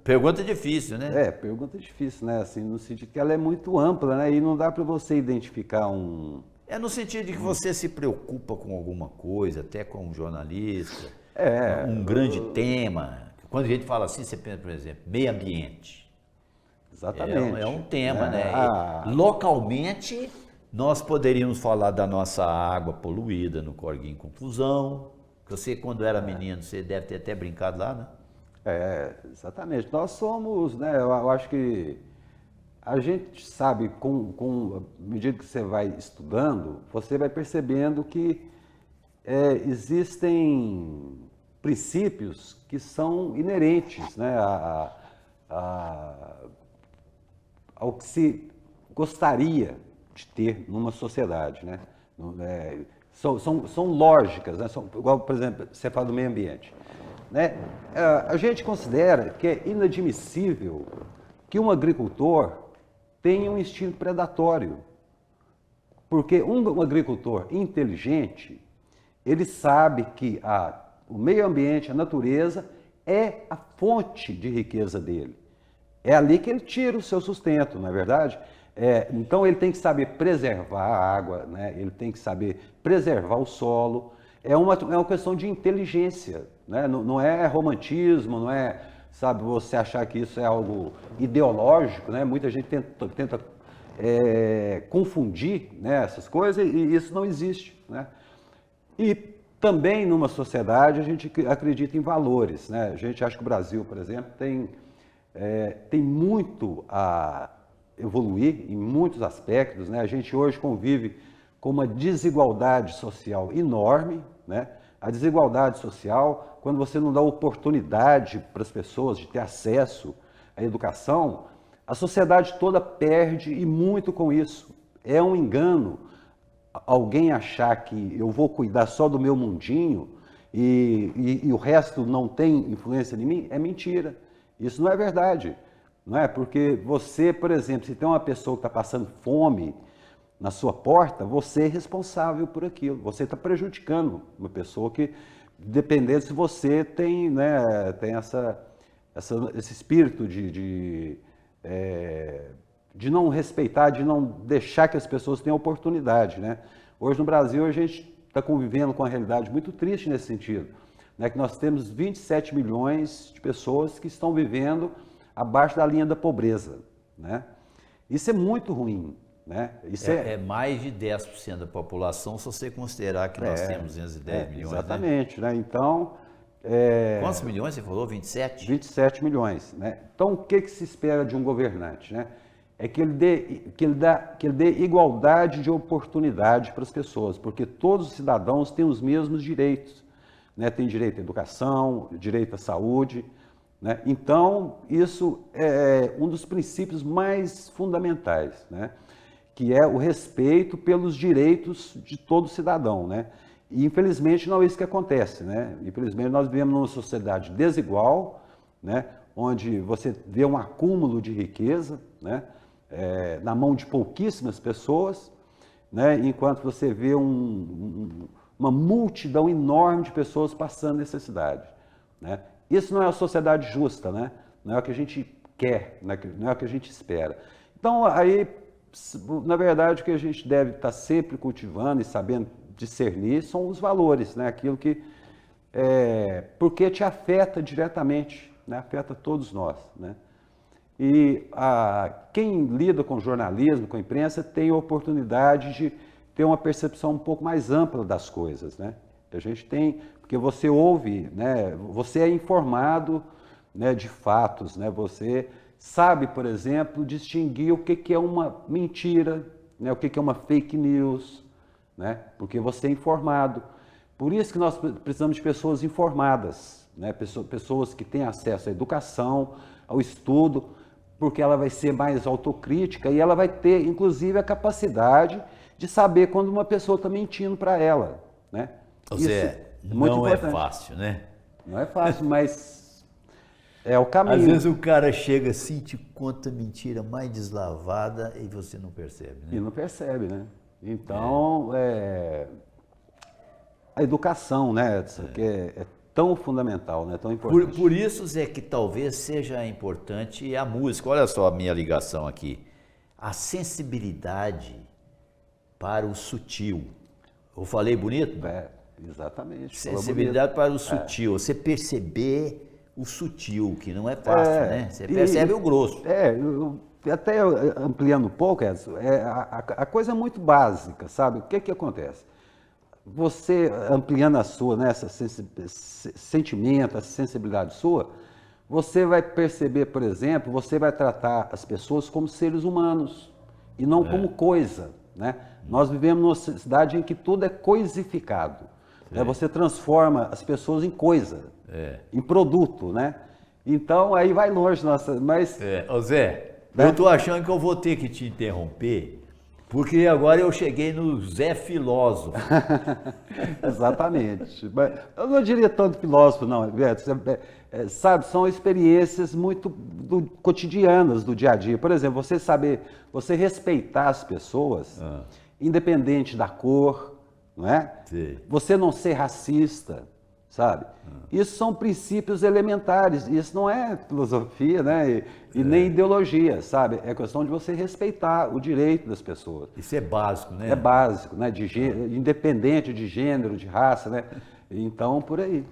Pergunta difícil, né? Pergunta difícil, né? Assim, no sentido que ela é muito ampla, né? E não dá para você identificar um... É no sentido de que você se preocupa com alguma coisa, até como jornalista, um grande tema. Quando a gente fala assim, você pensa, por exemplo, meio ambiente. Exatamente. É um tema, né? Localmente, nós poderíamos falar da nossa água poluída no Corguinho Confusão. Você, quando era menino, você deve ter até brincado lá, né? Exatamente. Nós somos, né? Eu acho que a gente sabe, à medida que você vai estudando, você vai percebendo que existem princípios que são inerentes, né, ao que se gostaria de ter numa sociedade, né? São lógicas, né? Igual, por exemplo, você fala do meio ambiente, né? A gente considera que é inadmissível que um agricultor tenha um instinto predatório, porque um agricultor inteligente, ele sabe que o meio ambiente, a natureza, é a fonte de riqueza dele. É ali que ele tira o seu sustento, não é verdade? Então ele tem que saber preservar a água, né? Ele tem que saber preservar o solo. É uma questão de inteligência, né? Não é romantismo, não é, sabe, você achar que isso é algo ideológico, né? Muita gente tenta confundir, né, essas coisas, e isso não existe, né? E também numa sociedade a gente acredita em valores, né? A gente acha que o Brasil, por exemplo, tem muito a evoluir em muitos aspectos, né? A gente hoje convive com uma desigualdade social enorme, né? A desigualdade social, quando você não dá oportunidade para as pessoas de ter acesso à educação, a sociedade toda perde, e muito com isso. É um engano alguém achar que eu vou cuidar só do meu mundinho e o resto não tem influência em mim. É mentira. Isso não é verdade, não é? Porque você, por exemplo, se tem uma pessoa que está passando fome na sua porta, você é responsável por aquilo. Você está prejudicando uma pessoa que, dependendo se você tem, né, tem esse espírito de não respeitar, de não deixar que as pessoas tenham oportunidade, né? Hoje no Brasil a gente está convivendo com uma realidade muito triste nesse sentido, né? Que nós temos 27 milhões de pessoas que estão vivendo abaixo da linha da pobreza, né? Isso é muito ruim, né? Isso é mais de 10% da população, se você considerar que nós temos 210 milhões. Exatamente, né? Então... Quantos milhões você falou? 27? 27 milhões, né? Então, o que se espera de um governante, né? É que ele dê igualdade de oportunidade para as pessoas, porque todos os cidadãos têm os mesmos direitos, né? Tem direito à educação, direito à saúde, né? Então, isso é um dos princípios mais fundamentais, né? Que é o respeito pelos direitos de todo cidadão, né? E, infelizmente, não é isso que acontece, né? Infelizmente, nós vivemos numa sociedade desigual, né? Onde você vê um acúmulo de riqueza, né? Na mão de pouquíssimas pessoas, né? Enquanto você vê uma multidão enorme de pessoas passando necessidade, né? Isso não é a sociedade justa, né? Não é o que a gente quer, não é o que a gente espera. Então, aí, na verdade, o que a gente deve estar sempre cultivando e sabendo discernir são os valores, né? Aquilo que porque te afeta diretamente, né? Afeta todos nós, né? E quem lida com jornalismo, com imprensa, tem a oportunidade de ter uma percepção um pouco mais ampla das coisas, né? A gente tem, porque você ouve, né? Você é informado, né, de fatos, né? Você sabe, por exemplo, distinguir o que é uma mentira, né? O que é uma fake news, né? Porque você é informado. Por isso que nós precisamos de pessoas informadas, né? Pessoas que têm acesso à educação, ao estudo, porque ela vai ser mais autocrítica e ela vai ter, inclusive, a capacidade de saber quando uma pessoa está mentindo para ela, né? Ou seja, não é fácil, né? Não é fácil, mas é o caminho. Às vezes o cara chega assim, te conta mentira mais deslavada e você não percebe, né? E não percebe, né? Então, a educação, né? Que é tão fundamental, né? Tão importante. Por isso, Zé, que talvez seja importante a música. Olha só a minha ligação aqui. A sensibilidade para o sutil. Eu falei bonito? Exatamente. Sensibilidade para o sutil. Você perceber o sutil, que não é fácil, né? Você percebe o grosso. Até ampliando um pouco, Edson, a coisa é muito básica, sabe? O que acontece? Você ampliando a sua, né, sentimento, essa sensibilidade sua, você vai perceber, por exemplo, você vai tratar as pessoas como seres humanos e não como coisa, né? Nós vivemos numa sociedade em que tudo é coisificado, né? Você transforma as pessoas em coisa, em produto, né? Então aí vai longe, mas... Ô Zé, né? Eu tô achando que eu vou ter que te interromper, porque agora eu cheguei no Zé Filósofo. Exatamente. Mas eu não diria tanto filósofo, não. Sabe, são experiências muito cotidianas do dia a dia. Por exemplo, você respeitar as pessoas, independente da cor, não é? Sim. Você não ser racista, sabe? Isso são princípios elementares, isso não é filosofia, né? E nem ideologia, sabe? É questão de você respeitar o direito das pessoas. Isso é básico, né? É básico, né? Independente de gênero, de raça, né? Então, por aí.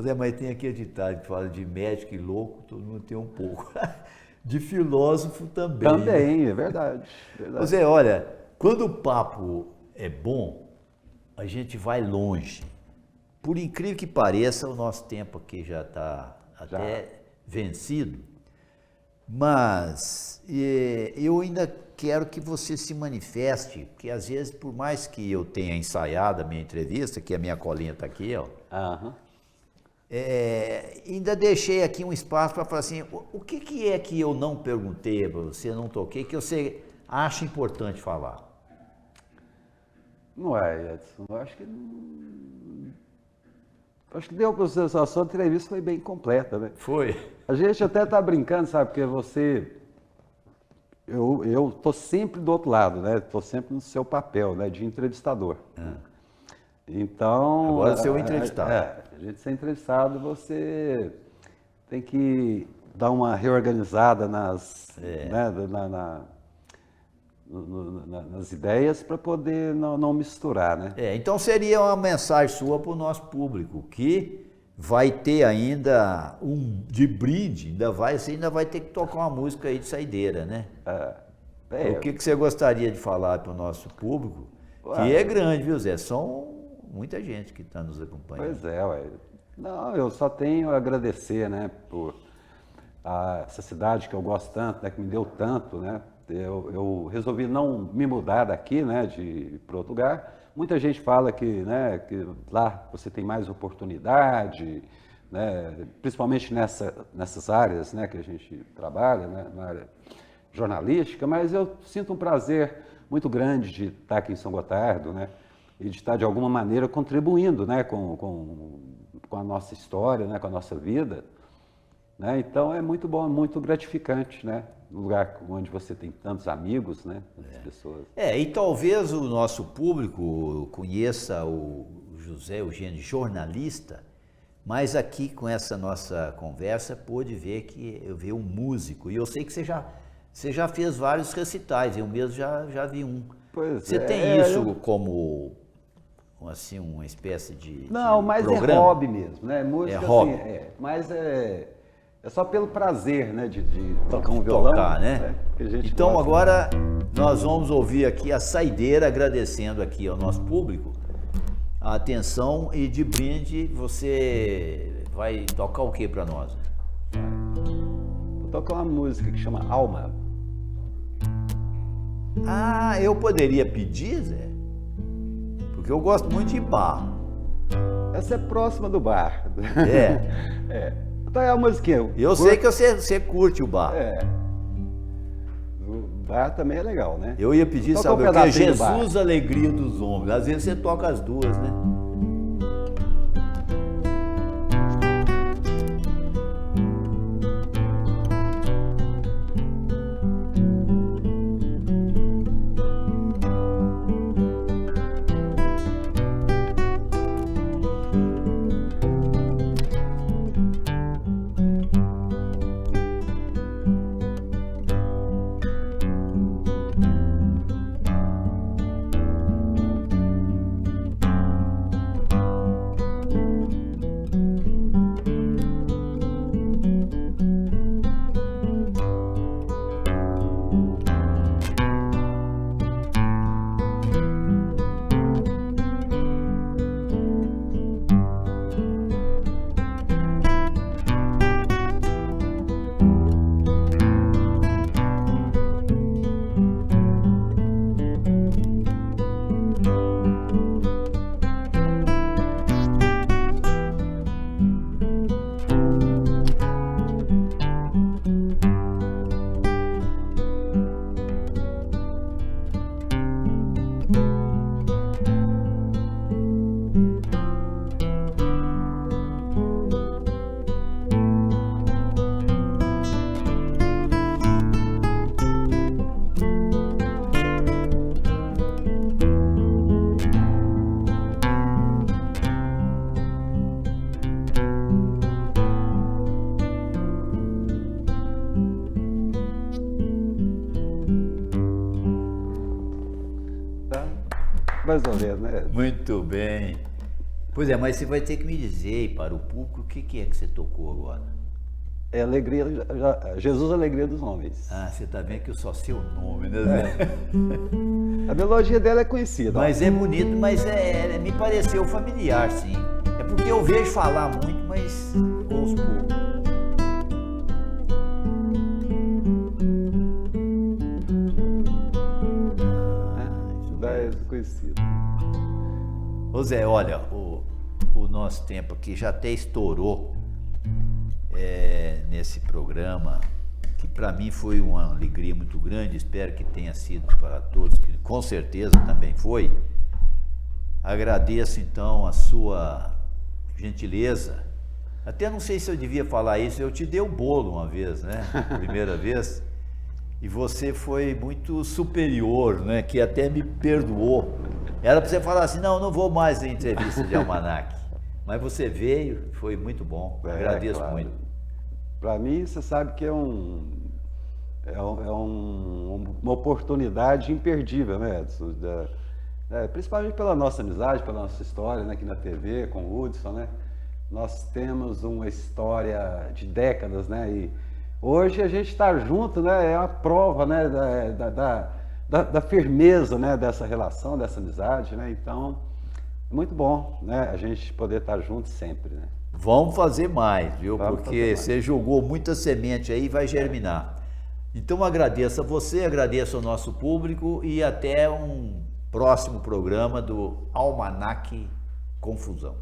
Zé, mas tem aquele ditado que fala de médico e louco, todo mundo tem um pouco. De filósofo também. Também, é verdade. Zé, olha, quando o papo é bom, a gente vai longe. Por incrível que pareça, o nosso tempo aqui já está até vencido, mas eu ainda quero que você se manifeste, porque às vezes, por mais que eu tenha ensaiado a minha entrevista, que a minha colinha está aqui, ó, ainda deixei aqui um espaço para falar assim, o que é que eu não perguntei para você, não toquei, que você acha importante falar? Não é, Edson, eu acho que Acho que deu para você, a sua entrevista foi bem completa, né? Foi. A gente até está brincando, sabe? Porque eu estou sempre do outro lado, né? Estou sempre no seu papel, né? De entrevistador. Então... Agora você é o entrevistado. A gente ser entrevistado, você tem que dar uma reorganizada nas ideias para poder não misturar, né? Então seria uma mensagem sua para o nosso público, que vai ter ainda de brinde, você ainda vai ter que tocar uma música aí de saideira, né? O que você gostaria de falar para o nosso público, que é grande, viu, Zé? São muita gente que está nos acompanhando. Pois é, Não, eu só tenho a agradecer, né, por essa cidade que eu gosto tanto, né, que me deu tanto, né? Eu resolvi não me mudar daqui, né, para outro lugar. Muita gente fala que lá você tem mais oportunidade, né, principalmente nessas áreas, né, que a gente trabalha, né, na área jornalística, mas eu sinto um prazer muito grande de estar aqui em São Gotardo, né, e de estar de alguma maneira contribuindo, né, com a nossa história, né, com a nossa vida, né? Então é muito bom, muito gratificante, né? Um lugar onde você tem tantos amigos, né, tantas pessoas. E talvez o nosso público conheça o José Eugênio jornalista, mas aqui com essa nossa conversa pôde ver que eu vi um músico, e eu sei que você já fez vários recitais, eu mesmo já vi um. Pois você tem isso como assim uma espécie de mas programa? É hobby mesmo, né? Música, é hobby. Assim, mas é só pelo prazer, né, de tocar um violão. Tocar, né? Que a gente então gosta. agora nós vamos ouvir aqui a saideira, agradecendo aqui ao nosso público a atenção, e de brinde você vai tocar o que para nós? Vou tocar uma música que chama Alma. Eu poderia pedir, Zé? Porque eu gosto muito de bar. Essa é próxima do bar. É. Então é a musiquinha. Eu sei que você curte o bar. O bar também é legal, né? Eu ia pedir, Toca sabe um o que? pedacinho do bar. Jesus, alegria dos homens. Às vezes você toca as duas, né? Mais ou menos, né? Muito bem. Pois é, mas você vai ter que me dizer para o público o que é que você tocou agora. É alegria, Jesus, alegria dos homens. Você tá vendo que eu só sei o nome, né, Zé? A melodia dela é conhecida. Mas é bonito, mas me pareceu familiar, sim. É porque eu vejo falar muito, mas ouço pouco. Isso daí é conhecido. Ô Zé, olha, o nosso tempo aqui já até estourou nesse programa, que para mim foi uma alegria muito grande, espero que tenha sido para todos, que com certeza também foi. Agradeço então a sua gentileza. Até não sei se eu devia falar isso, eu te dei o bolo uma vez, né? Primeira vez. E você foi muito superior, né? Que até me perdoou. Era para você falar assim, não vou mais em entrevista de Almanac. Mas você veio, foi muito bom. Agradeço claro. muito. Para mim, você sabe que é uma oportunidade imperdível, né, Edson? Principalmente pela nossa amizade, pela nossa história, né, aqui na TV, com o Hudson, né? Nós temos uma história de décadas, né? E hoje a gente está junto, né? É uma prova, né? Da firmeza, né? Dessa relação, dessa amizade, né? Então, é muito bom, né? A gente poder estar junto sempre, né? Vamos fazer mais, viu? Porque fazer mais. você jogou muita semente aí e vai germinar. Então agradeço a você, agradeço ao nosso público e até um próximo programa do Almanac Confusão.